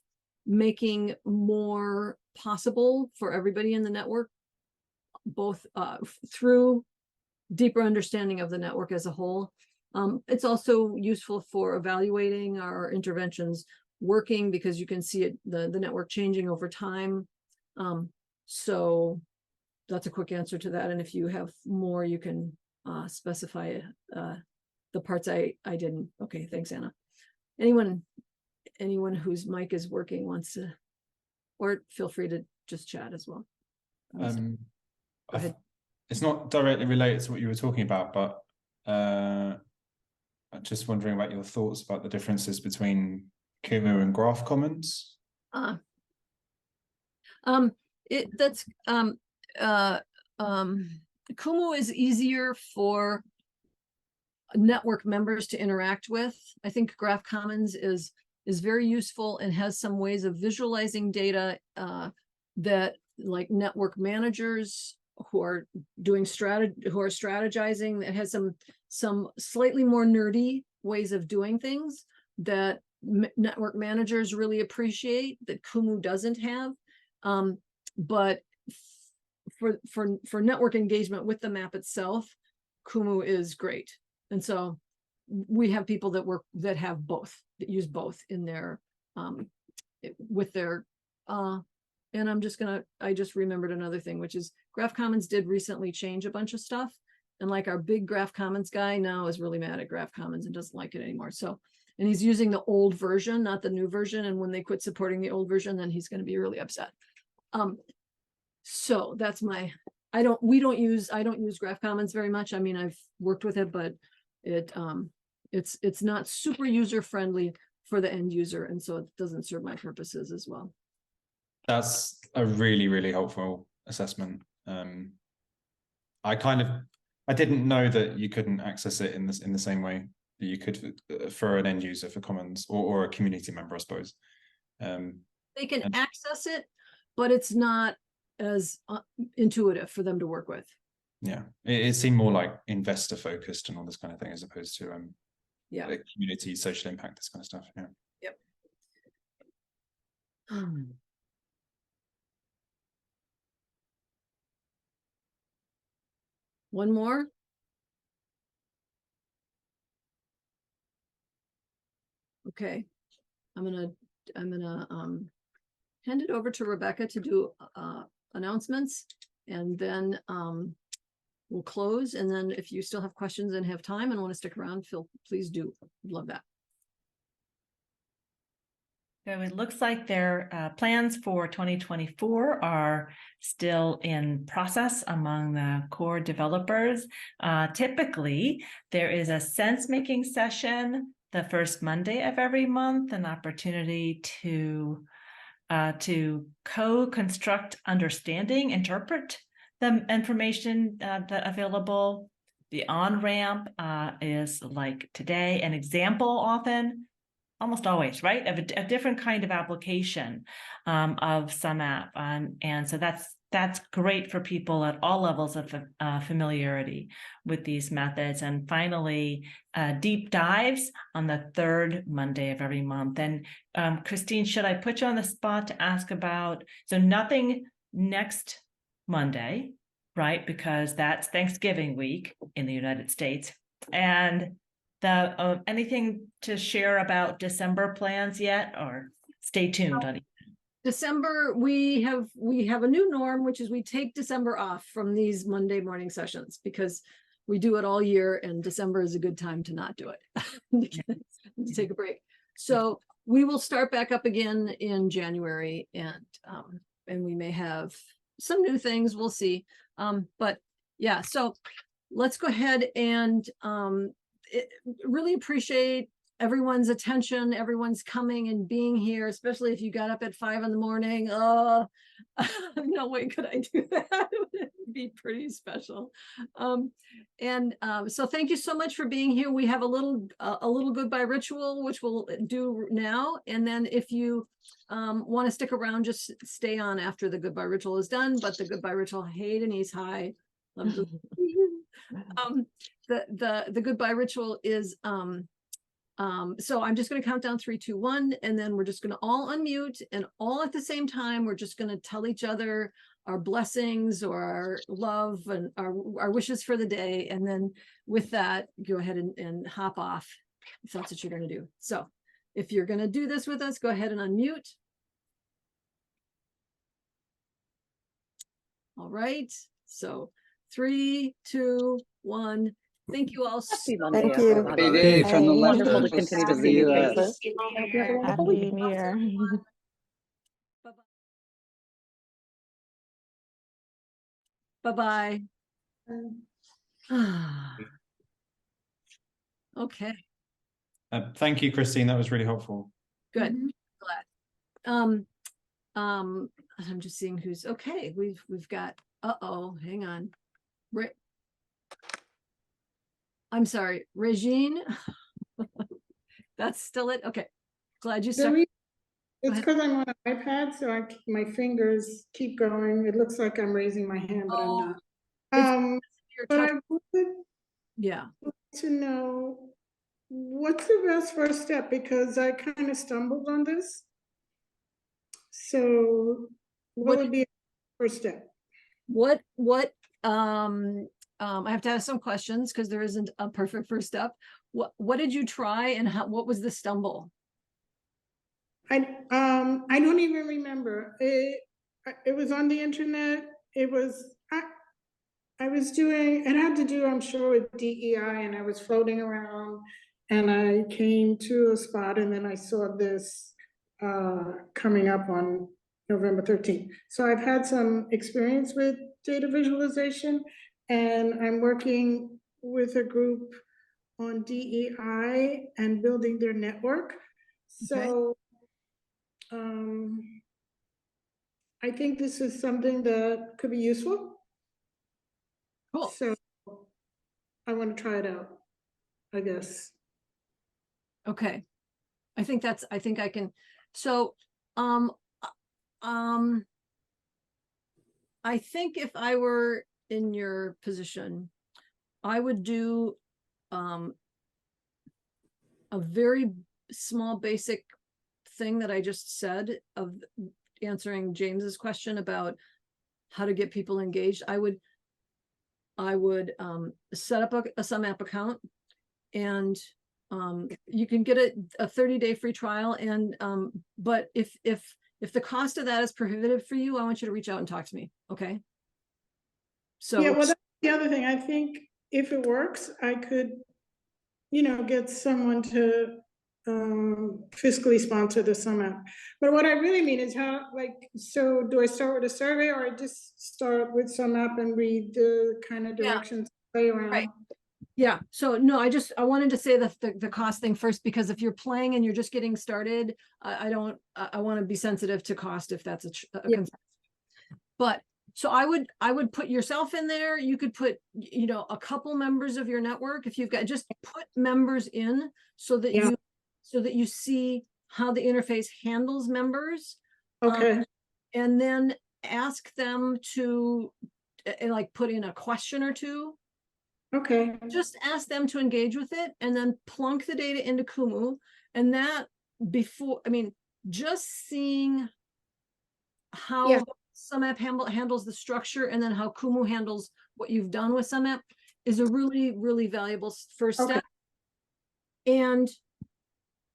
making more possible for everybody in the network, both through deeper understanding of the network as a whole. It's also useful for evaluating our interventions working, because you can see it, the network changing over time. So that's a quick answer to that. And if you have more, you can specify the parts I didn't. Okay, thanks, Anna. Anyone whose mic is working wants to, or feel free to just chat as well. Go ahead. It's not directly related to what you were talking about, but I'm just wondering about your thoughts about the differences between Kumu and Graph Commons. Kumu is easier for network members to interact with. I think Graph Commons is very useful and has some ways of visualizing data that, like, network managers who are doing strategizing, that has some slightly more nerdy ways of doing things that network managers really appreciate, that Kumu doesn't have. But for network engagement with the map itself, Kumu is great. And so we have people that have both, that use both in their with their and I just remembered another thing, which is Graph Commons did recently change a bunch of stuff. And like, our big Graph Commons guy now is really mad at Graph Commons and doesn't like it anymore. So, and he's using the old version, not the new version. And when they quit supporting the old version, then he's going to be really upset. So that's I don't use Graph Commons very much. I mean, I've worked with it, but it's not super user friendly for the end user. And so it doesn't serve my purposes as well. That's a really, really helpful assessment. I didn't know that you couldn't access it in the same way that you could for an end user for Commons or a community member, I suppose. They can access it, but it's not as intuitive for them to work with. Yeah, it seemed more like investor focused and all this kind of thing, as opposed to community, social impact, this kind of stuff. Yeah. Yep. One more. Okay, I'm gonna hand it over to Rebecca to do announcements, and then we'll close. And then if you still have questions and have time and want to stick around, please do. I'd love that. So it looks like their plans for 2024 are still in process among the core developers. Typically, there is a sense-making session the first Monday of every month, an opportunity to co-construct understanding, interpret the information that available. The OnRamp is, like today, an example often, almost always, right, of a different kind of application of sumApp. And so that's great for people at all levels of familiarity with these methods. And finally, deep dives on the third Monday of every month. And Christine, should I put you on the spot to ask about, so nothing next Monday, right? Because that's Thanksgiving week in the United States. And anything to share about December plans yet, or stay tuned on it? December, we have a new norm, which is we take December off from these Monday morning sessions, because we do it all year, and December is a good time to not do it. To take a break. So we will start back up again in January, and we may have some new things. We'll see. But yeah, so let's go ahead and really appreciate everyone's attention, everyone's coming and being here, especially if you got up at 5 a.m. Oh, no way could I do that. It would be pretty special. So thank you so much for being here. We have a little goodbye ritual, which we'll do now. And then if you want to stick around, just stay on after the goodbye ritual is done. But the goodbye ritual, hey, Denise, hi. The goodbye ritual is so I'm just going to count down 3, 2, 1, and then we're just going to all unmute, and all at the same time we're just going to tell each other our blessings or our love and our wishes for the day, and then with that go ahead and hop off if that's what you're going to do. So if you're going to do this with us, go ahead and unmute. All right, so 3, 2, 1. Thank you all. Happy So Monday, Thank you. everybody. Happy day from the Wonderful to leftovers continue to to see the you US. faces. Hope you have a wonderful Happy week. New Year. Bye-bye. Okay, Thank you, Christine. That was really helpful. good. Glad. I'm just seeing who's okay. We've got, hang on. I'm sorry, Regine. That's still it. Okay. Glad you stuck. It's because I'm on an iPad, so my fingers keep going. It looks like I'm raising my hand, but I'm not. Your But touch. I would Yeah. like to know what's the best first step, because I kind of stumbled on this. So what would be a first step? I have to ask some questions because there isn't a perfect first step. What did you try, and what was the stumble? I don't even remember. It was on the internet. It was I was doing, it had to do, I'm sure, with DEI, and I was floating around and I came to a spot, and then I saw this coming up on November 13th. So I've had some experience with data visualization, and I'm working with a group on DEI and building their network. So I think this is something that could be useful. Cool. So I want to try it out, I guess. Okay. I think I can. So, I think if I were in your position, I would do, a very small basic thing that I just said of answering James's question about how to get people engaged. I would set up a sumApp account, and you can get a 30-day free trial. And but if the cost of that is prohibitive for you, I want you to reach out and talk to me. Okay. So yeah, well, that's the other thing. I think if it works, I could, get someone to fiscally sponsor the sumApp. But what I really mean is so do I start with a survey, or I just start with sumApp and read the kind of directions play around? Right. Yeah. So no, I wanted to say the cost thing first, because if you're playing and you're just getting started, I want to be sensitive to cost if that's a concern. But so I would put yourself in there. You could put, a couple members of your network. If you've got, just put members in so that you see how the interface handles members. Okay. And then ask them to put in a question or two. Okay. Just ask them to engage with it, and then plunk the data into Kumu. And that just seeing how sumApp handles the structure, and then how Kumu handles what you've done with sumApp, is a really, really valuable first step. And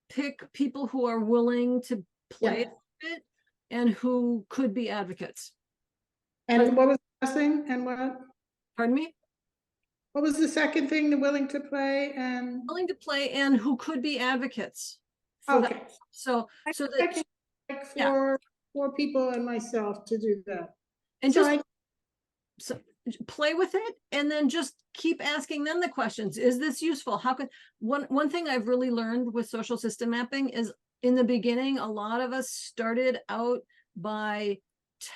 pick people who are willing to play it and who could be advocates. And what was the last thing? And what? Pardon me? What was the second thing? The willing to play and who could be advocates for that. So that for people and myself to do that. And play with it and then just keep asking them the questions. Is this useful? How could one thing I've really learned with social system mapping is in the beginning, a lot of us started out by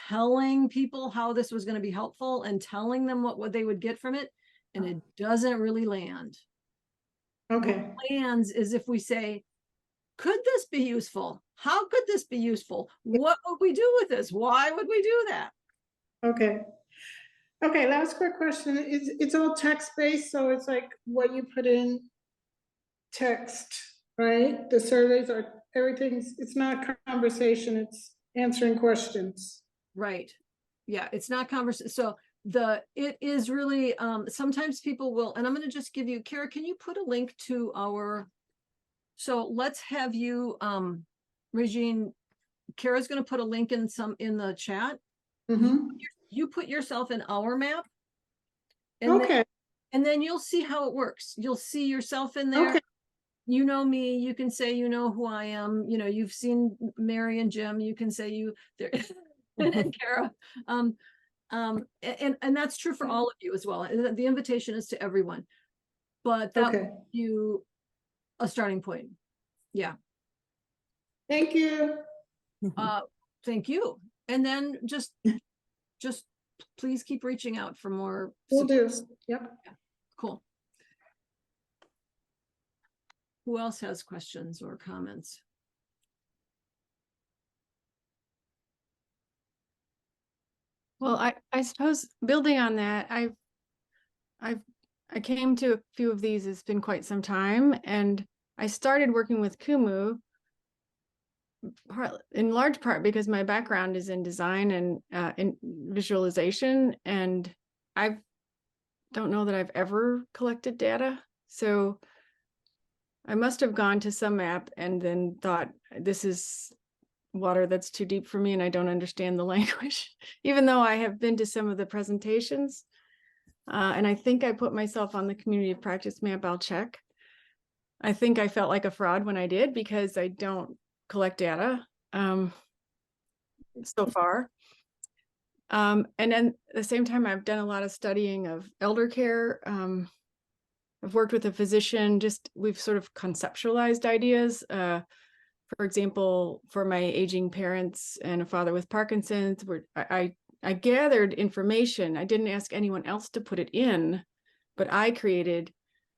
telling people how this was going to be helpful and telling them what they would get from it. And it doesn't really land. Okay, What lands is if we say, could this be useful? How could this be useful? What would we do with this? Why would we do that? okay. Okay, last quick question. It's all text-based, so it's like what you put in text, right? The surveys are, it's not a conversation, it's answering questions. Right. Yeah, it's not conversation. So it is really, sometimes people will, and I'm going to just give you, Kara, can you put a link to so let's have you, Regine, Kara's going to put a link in the chat. Mhm. You put yourself in our map. And Okay, and then you'll see how it works. You'll see yourself in there. okay, You know me, you can say, you know who I am, you've seen Mary and Jim, you can say there and Kara. And that's true for all of you as well. The invitation is to everyone, but that will okay. give you a starting point. Yeah. Thank you. Thank you. And then just please keep reaching out for more. Will do. support. Yep. Cool. Who else has questions or comments? Well, I suppose building on that, I came to a few of these. It's been quite some time, and I started working with Kumu in large part because my background is in design and in visualization, and I don't know that I've ever collected data. So I must have gone to sumApp and then thought, this is water that's too deep for me and I don't understand the language, even though I have been to some of the presentations. And I think I put myself on the community of practice map. I'll check. I think I felt like a fraud when I did because I don't collect data so far. And then at the same time, I've done a lot of studying of elder care. I've worked with a physician, we've sort of conceptualized ideas. For example, for my aging parents and a father with Parkinson's, I gathered information. I didn't ask anyone else to put it in, but I created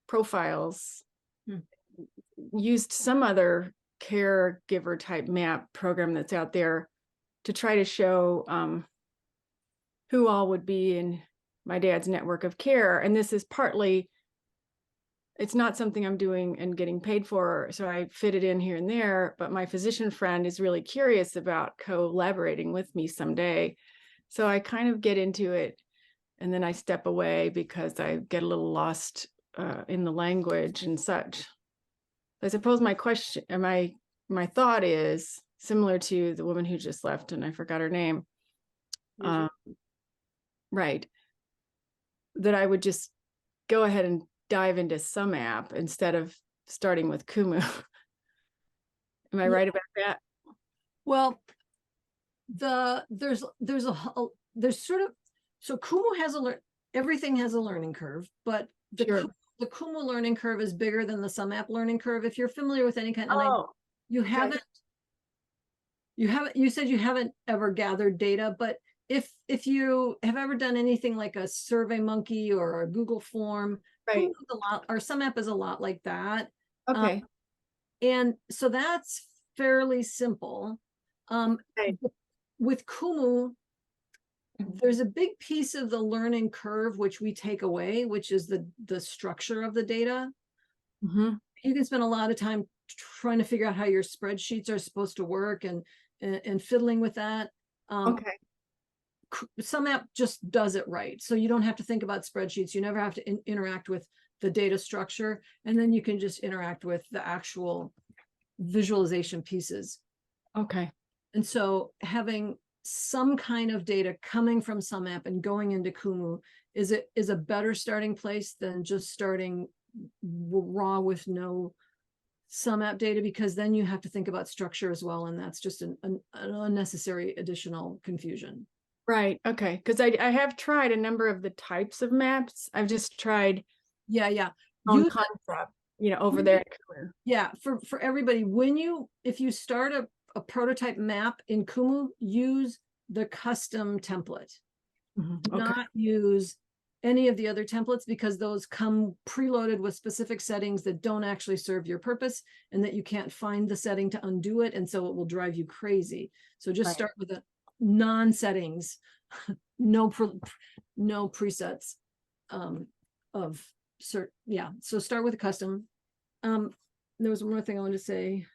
profiles, used some other caregiver type map program that's out there to try to show who all would be in my dad's network of care. And this is partly, it's not something I'm doing and getting paid for, so I fit it in here and there, but my physician friend is really curious about collaborating with me someday. So I kind of get into it and then I step away because I get a little lost in the language and such. I suppose my question, my thought is similar to the woman who just left and I forgot her name. Right. That I would just go ahead and dive into sumApp instead of starting with Kumu. Am I right about that? Well, there's sort of, so Kumu has everything has a learning curve, but the Kumu learning curve is bigger than the sumApp learning curve. If you're familiar with any kind of, you said you haven't ever gathered data, but if you have ever done anything like a SurveyMonkey or a Google form, right, a lot, or sumApp is a lot like that. Okay. And so that's fairly simple. Right. With Kumu, there's a big piece of the learning curve which we take away, which is the structure of the data. Mm-hmm. You can spend a lot of time trying to figure out how your spreadsheets are supposed to work and fiddling with that. Okay. sumApp just does it right. So you don't have to think about spreadsheets. You never have to interact with the data structure. And then you can just interact with the actual visualization pieces. Okay. And so having some kind of data coming from sumApp and going into Kumu is a better starting place than just starting raw with no sumApp data, because then you have to think about structure as well. And that's just an unnecessary additional confusion. Right, okay, because I have tried a number of the types of maps. I've just tried Yeah. own Use- concept, over there in Kumu. Yeah, for everybody, if you start a prototype map in Kumu, use the custom template. Do Okay, not use any of the other templates, because those come preloaded with specific settings that don't actually serve your purpose, and that you can't find the setting to undo it, and so it will drive you crazy. So just Right. start with a non-settings, no presets of cert. Yeah, so start with a custom. There was one more thing I wanted to say.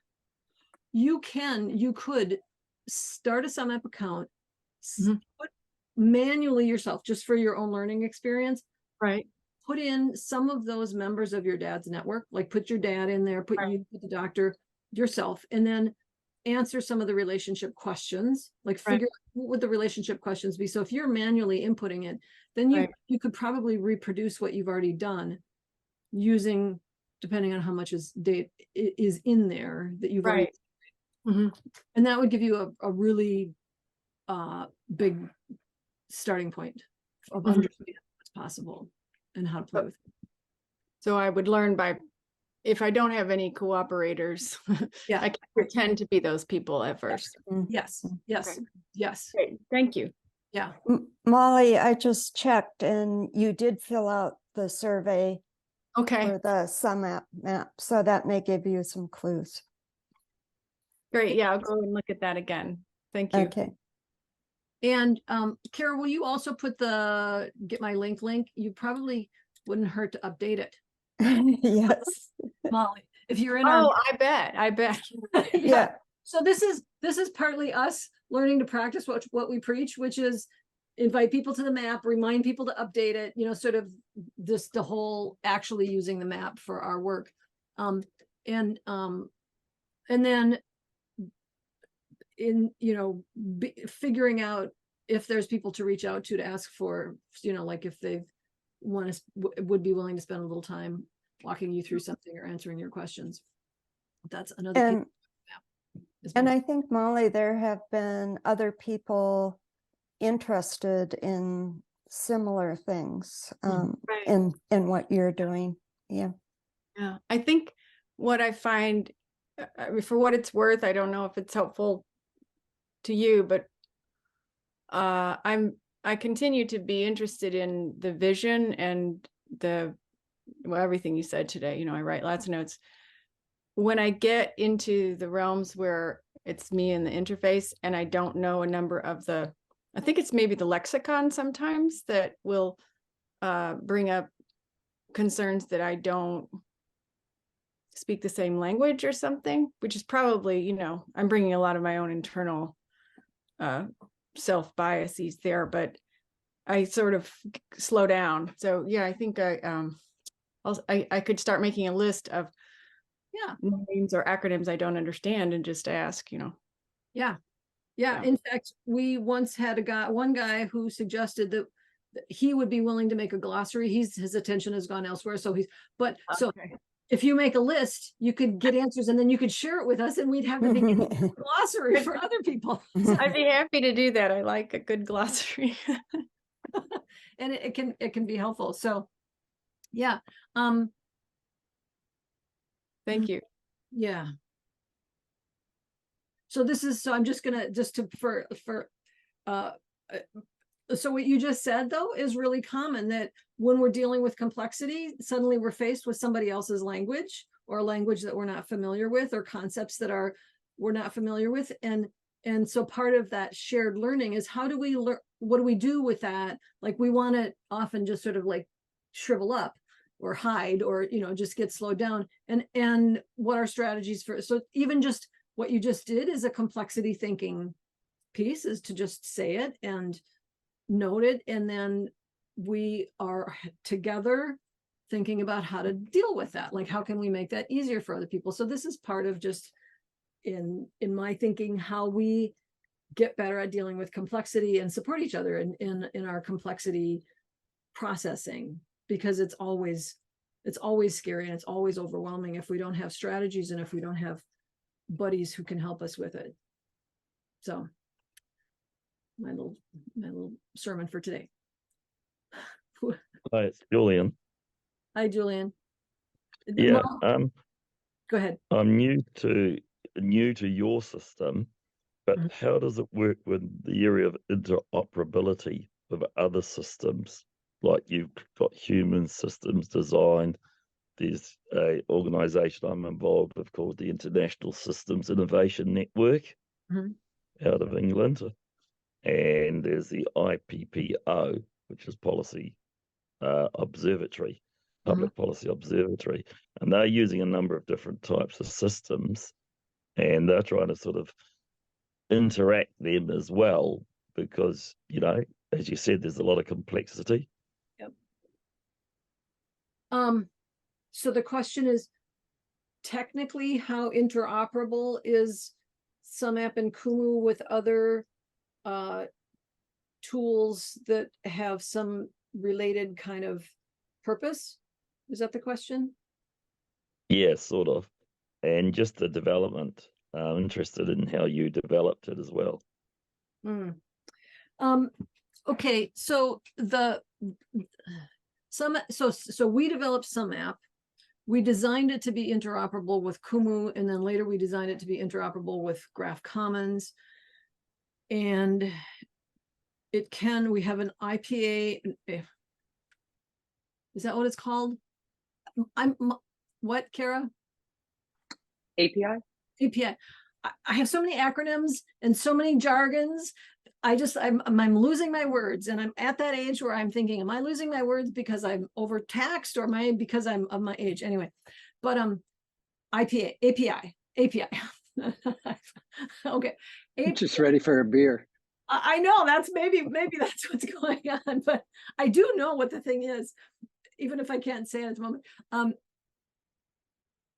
You could start a sumApp account, put manually yourself, just for your own learning experience, right, put in some of those members of your dad's network, like put your dad in there, put the doctor, yourself, and then answer some of the relationship questions, like figure out what would the relationship questions be. So if you're manually inputting it, then you could probably reproduce what you've already done using, depending on how much is in there that you've already, and that would give you a really big starting point of understanding what's possible and how to play with it. So I would learn if I don't have any cooperators, Yeah. I can pretend to be those people at first. Yes. Great, thank you. Yeah. Molly, I just checked and you did fill out the survey Okay, for the sumApp map, so that may give you some clues. great. Yeah, I'll go and look at that again. Thank you. Okay. And Kara, will you also put get my link? You probably wouldn't hurt to update it. Yes. Molly, if you're in Oh, I bet. Yeah. So this is partly us learning to practice what we preach, which is invite people to the map, remind people to update it, sort of the whole actually using the map for our work. And then in, figuring out if there's people to reach out to ask for, like if they would be willing to spend a little time walking you through something or answering your questions. That's another piece. And I think, Molly, there have been other people interested in similar things in what you're doing. Yeah. I think what I find, for what it's worth, I don't know if it's helpful to you, but I continue to be interested in the vision and everything you said today. I write lots of notes. When I get into the realms where it's me and the interface, and I don't know a number of I think it's maybe the lexicon sometimes that will bring up concerns that I don't speak the same language or something, which is probably, I'm bringing a lot of my own internal self biases there, but I sort of slow down. So yeah, I think I could start making a list of names or acronyms I don't understand and just ask, Yeah. In fact, we once had one guy who suggested that he would be willing to make a glossary. His attention has gone elsewhere. So if you make a list, you could get answers and then you could share it with us and we'd have the beginning glossary for other people. I'd be happy to do that. I like a good glossary. And it can be helpful. So yeah. Thank you. Yeah. So I'm just gonna so what you just said though is really common, that when we're dealing with complexity, suddenly we're faced with somebody else's language, or a language that we're not familiar with, or concepts that we're not familiar with. And so part of that shared learning is how do we learn, what do we do with that? Like we want to often just sort of like shrivel up or hide, or, just get slowed down. And what are strategies so even just what you just did is a complexity thinking piece, is to just say it and note it. And then we are together thinking about how to deal with that. Like, how can we make that easier for other people? So this is part of just in my thinking, how we get better at dealing with complexity and support each other in our complexity processing, because it's always scary and it's always overwhelming if we don't have strategies and if we don't have buddies who can help us with it. So my little sermon for today. Hi, it's Julian. Hi, Julian. Yeah, Go ahead. I'm new to your system, but Mhm. how does it work with the area of interoperability with other systems? Like you've got human systems design. There's a organization I'm involved with called the International Systems Innovation Network Mhm. out of England. And there's the IPPO, which is Policy Observatory, Public Policy Observatory. And they're using a number of different types of systems. And they're trying to sort of interact them as well, because, you know, as you said, there's a lot of complexity. Yep. So the question is, technically, how interoperable is sumApp and Kumu with other tools that have some related kind of purpose? Is that the question? Yeah, sort of. And just the development. I'm interested in how you developed it as well. Okay, so we developed sumApp. We designed it to be interoperable with Kumu, and then later we designed it to be interoperable with Graph Commons. And we have an IPA. Is that what it's called? What, Kara? API? API. I have so many acronyms and so many jargons. I'm losing my words, and I'm at that age where I'm thinking, am I losing my words because I'm overtaxed, or am I because I'm of my age? Anyway, but API. Okay. I'm just ready for a beer. I know that's maybe that's what's going on, but I do know what the thing is, even if I can't say it at the moment.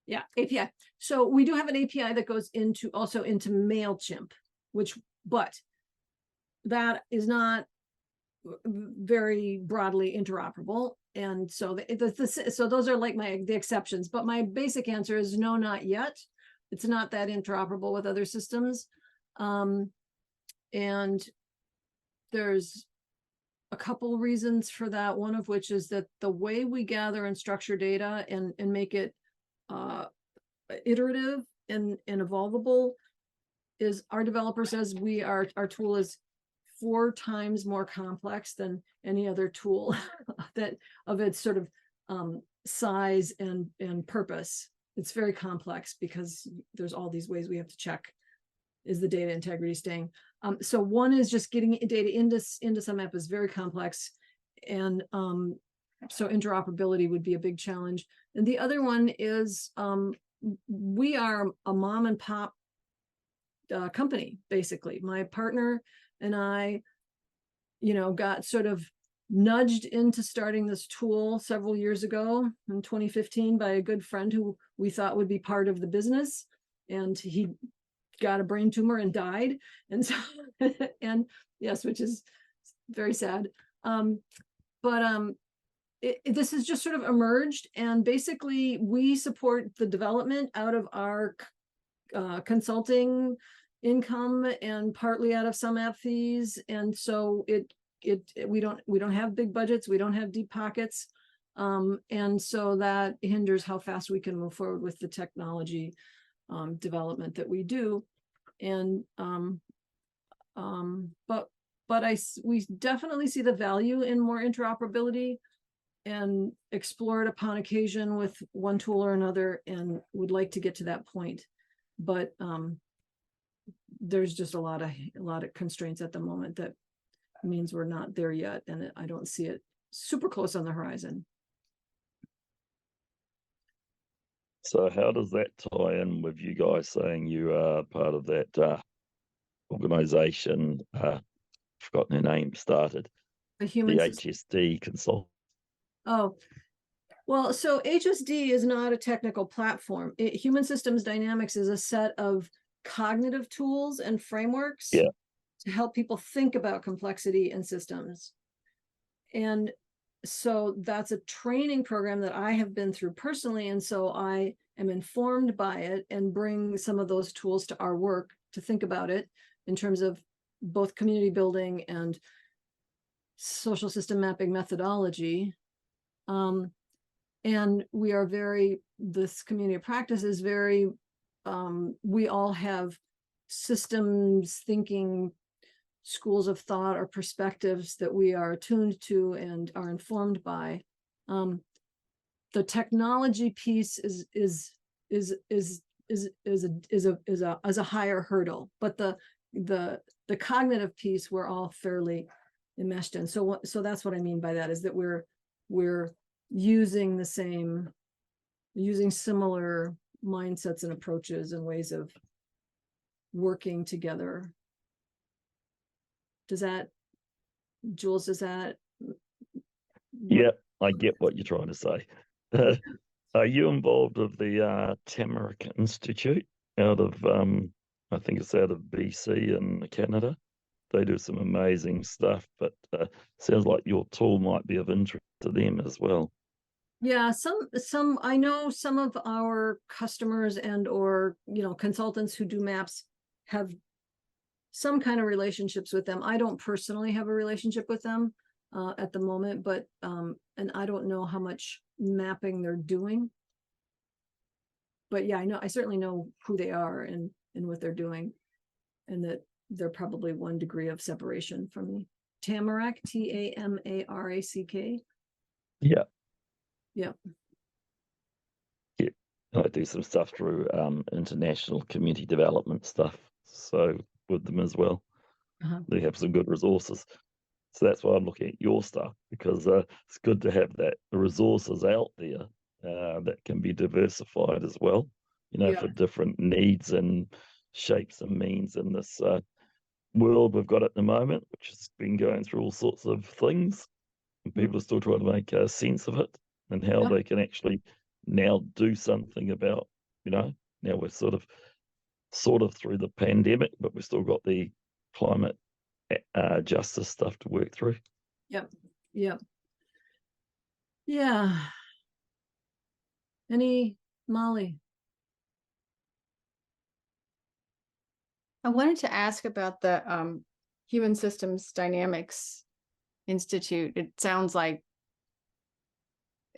Yeah, API. So we do have an API that goes into MailChimp, but that is not very broadly interoperable. And so so those are like the exceptions, but my basic answer is no, not yet. It's not that interoperable with other systems. And there's a couple reasons for that. One of which is that the way we gather and structure data and make it iterative and evolvable is, our developer says our tool is 4 times more complex than any other tool that of its sort of size and purpose. It's very complex because there's all these ways we have to check, is the data integrity staying. So one is just getting data into sumApp is very complex, and so interoperability would be a big challenge. And the other one is we are a mom and pop company, basically. My partner and I, got sort of nudged into starting this tool several years ago in 2015 by a good friend who we thought would be part of the business, and he got a brain tumor and died. And so, and yes, which is very sad. This has just sort of emerged, and basically we support the development out of our consulting income and partly out of sumApp fees. And so we don't have big budgets, we don't have deep pockets. And so that hinders how fast we can move forward with the technology development that we do. And we definitely see the value in more interoperability, and explore it upon occasion with one tool or another, and would like to get to that point. But there's just a lot of constraints at the moment that means we're not there yet, and I don't see it super close on the horizon. So how does that tie in with you guys saying you are part of that organization? Forgotten her name. Started the HSD consult. Oh, well, so HSD is not a technical platform. Human Systems Dynamics is a set of cognitive tools and frameworks to help people think about complexity in systems. And so that's a training program that I have been through personally. And so I am informed by it and bring some of those tools to our work to think about it in terms of both community building and social system mapping methodology. And we are this community of practice is very, we all have systems thinking, schools of thought or perspectives that we are attuned to and are informed by. The technology piece is a higher hurdle, but the cognitive piece we're all fairly enmeshed in. So that's what I mean by that, is that we're using similar mindsets and approaches and ways of working together. Jules, does that? Yeah, I get what you're trying to say. Are you involved with the Tamarack Institute out of, I think it's out of BC in Canada? They do some amazing stuff, but sounds like your tool might be of interest to them as well. Yeah, I know some of our customers and or consultants who do maps have some kind of relationships with them. I don't personally have a relationship with them at the moment, but and I don't know how much mapping they're doing. But yeah, I certainly know who they are and what they're doing, and that they're probably one degree of separation from me. Tamarack, Tamarack. Yeah. Yeah. Yeah. I do some stuff through international community development stuff. So with them as well. They have some good resources. So that's why I'm looking at your stuff, because it's good to have the resources out there that can be diversified as well, for different needs and shapes and means in this world we've got at the moment, which has been going through all sorts of things. And people are still trying to make sense of it and how they can actually now do something about, now we're sort of through the pandemic, but we've still got the climate justice stuff to work through. Yep. Yeah. Molly? I wanted to ask about the Human Systems Dynamics Institute. It sounds like,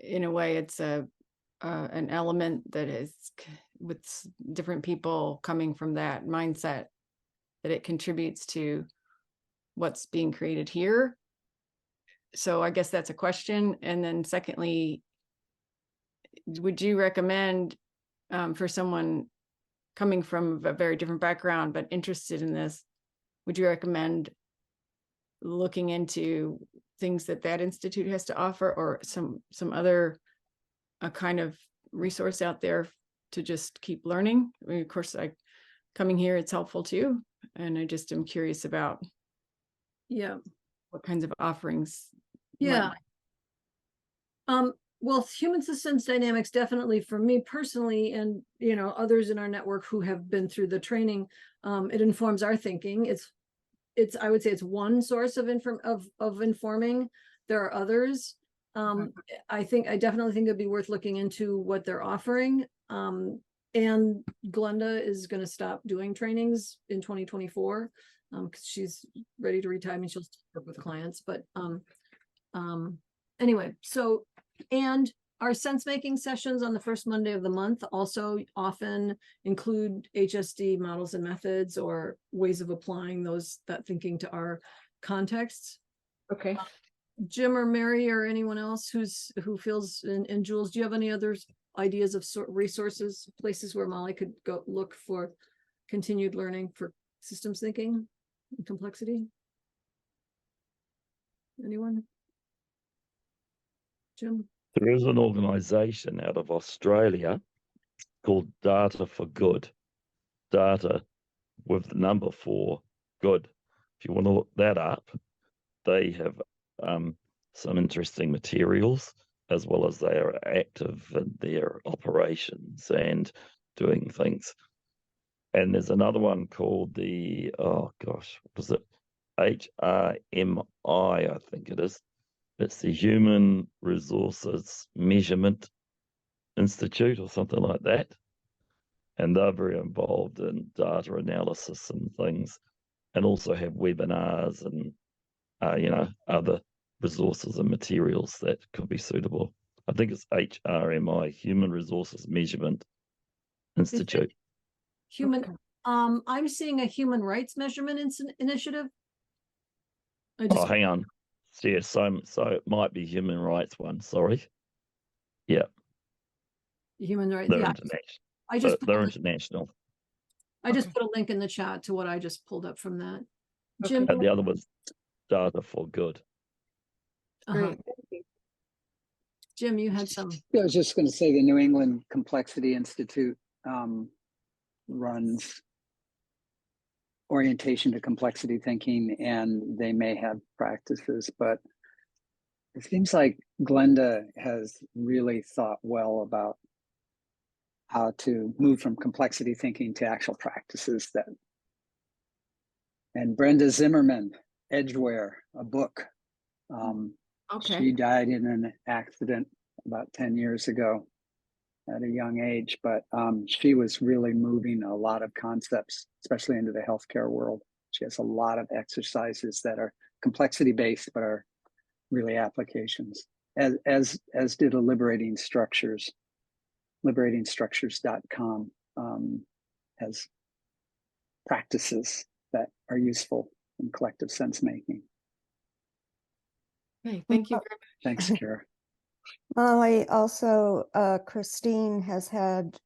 in a way, it's an element that is with different people coming from that mindset, that it contributes to what's being created here. So I guess that's a question. And then secondly, would you recommend for someone coming from a very different background but interested in this, would you recommend looking into things that institute has to offer, or some other kind of resource out there to just keep learning? I mean, of course, coming here, it's helpful too, and I just am curious about what kinds of offerings. Well, human systems dynamics, definitely for me personally, and others in our network who have been through the training, it informs our thinking. I would say it's one source of informing. There are others. I definitely think it'd be worth looking into what they're offering. And Glenda is going to stop doing trainings in 2024 because she's ready to retire. I mean, she'll still work with clients, but anyway, so, and our sense making sessions on the first Monday of the month also often include HSD models and methods or ways of applying that thinking to our contexts. Okay. Jim or Mary or anyone else who feels, and Jules, do you have any other ideas of resources, places where Molly could go look for continued learning for systems thinking and complexity? Anyone? Jim? There is an organization out of Australia called Data for Good. Data with the number 4 good. If you want to look that up, they have some interesting materials, as well as they are active in their operations and doing things. And there's another one called the, was it HRMI, I think it is. It's the Human Resources Measurement Institute or something like that. And they're very involved in data analysis and things. and also have webinars and other resources and materials that could be suitable. I think it's HRMI, Human Resources Measurement Institute. Human, Okay. I'm seeing a human rights measurement initiative. Oh, hang on. Yeah, so it might be human rights one. Sorry. Yeah, Human rights. they're Yeah, international. I just They're international. I just put a link in the chat to what I just pulled up from that. Jim, Okay. And the other was Data for Good. Great. Jim, you had some. I was just going to say the New England Complexity Institute runs orientation to complexity thinking, and they may have practices, but it seems like Glenda has really thought well about how to move from complexity thinking to actual practices that. And Brenda Zimmerman, Edgeware, a book. Okay. She died in an accident about 10 years ago at a young age, but she was really moving a lot of concepts, especially into the healthcare world. She has a lot of exercises that are complexity based, but are really applications, as did a Liberating Structures. liberatingstructures.com has practices that are useful in collective sense making. Okay. Thank you very much. Thanks, Kara. Molly, also, Christine has had,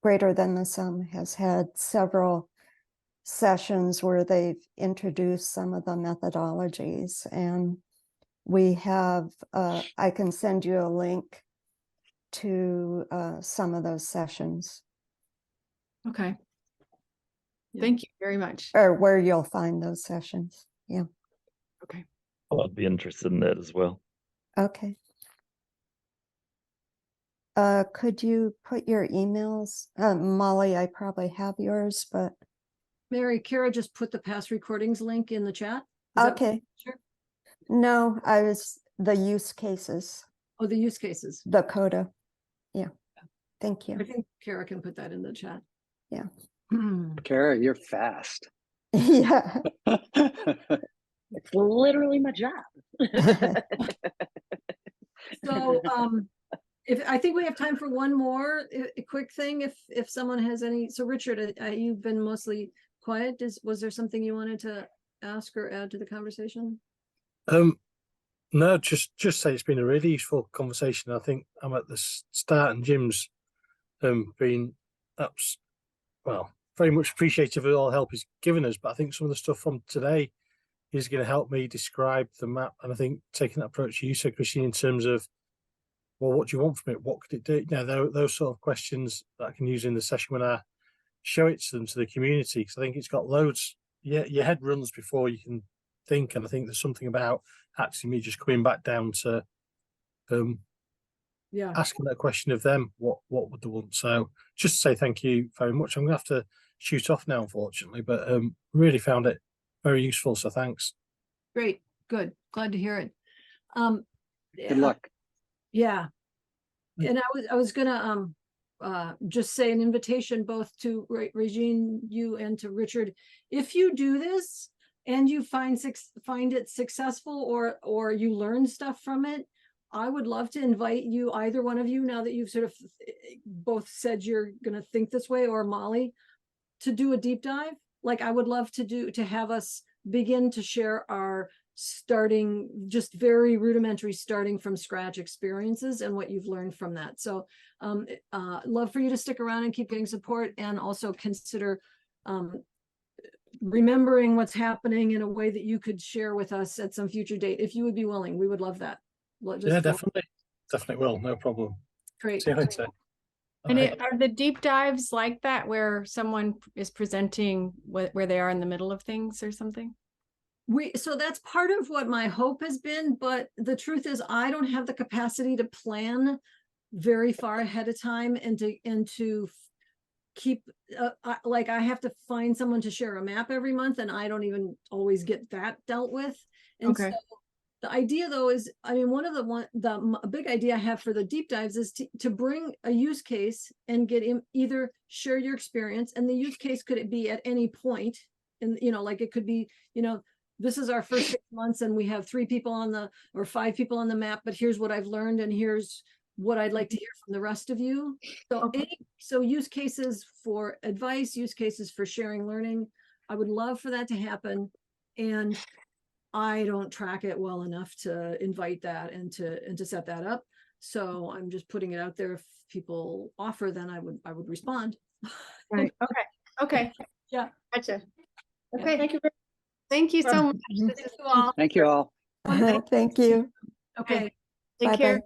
Greater Than the Sum has had several sessions where they've introduced some of the methodologies, and we have, I can send you a link to some of those sessions, Okay. Yeah. Thank you very much. or where you'll find those sessions. Yeah. Okay. I'd be interested in that as well. Okay. Could you put your emails? Molly, I probably have yours, but Mary, Kara just put the past recordings link in the chat. Is that- okay. Sure. No, I was the use cases, Oh, the use cases. the coda. Yeah. Thank you. I think Kara can put that in the chat. Yeah. Kara, you're fast. Yeah. It's literally my job. So, if I think we have time for one more a quick thing, if someone has any. So, Richard, you've been mostly quiet. Was there something you wanted to ask or add to the conversation? No, just say it's been a really useful conversation. I think I'm at the start, and Jim's been very much appreciative of all help he's given us. But I think some of the stuff from today is going to help me describe the map. And I think taking that approach you said, Christine, in terms of, well, what do you want from it? What could it do? You know, those sort of questions that I can use in the session when I show it to them, to the community. Because I think it's got loads. Yeah, your head runs before you can think, and I think there's something about actually me just coming back down to asking that question of them, what would they want? So just to say thank you very much. I'm gonna have to shoot off now, unfortunately, but really found it very useful, so thanks. Great, good, glad to hear it. Good luck. Yeah, and I was gonna just say an invitation both to Regine, you, and to Richard. If you do this and you find it successful, or you learn stuff from it, I would love to invite you, either one of you, now that you've sort of both said you're going to think this way, or Molly, to do a deep dive. Like, I would love to have us begin to share our just very rudimentary starting from scratch experiences and what you've learned from that. So love for you to stick around and keep getting support, and also consider remembering what's happening in a way that you could share with us at some future date. If you would be willing, we would love that. Yeah, definitely will, no problem. Great. See you later. And are the deep dives like that, where someone is presenting where they are in the middle of things or something? So that's part of what my hope has been, but the truth is I don't have the capacity to plan very far ahead of time, and to keep like, I have to find someone to share a map every month, and I don't even always get that dealt with. And so the idea, though, is, I mean, a big idea I have for the deep dives is to bring a use case and get either share your experience, and the use case could it be at any point and, you know, like it could be, you know, this is our first 6 months and we have 3 people on the, or 5 people on the map, but here's what I've learned and here's what I'd like to hear from the rest of you. So so use cases for advice, use cases for sharing learning. I would love for that to happen. And I don't track it well enough to invite that and to set that up. So I'm just putting it out there. If people offer, then I would respond. Right. Okay. Yeah. Gotcha. Yeah. Okay. Thank you. Thank you so much. Mhm. This is all. Thank you all. Thank you. Okay. Take Bye-bye. care.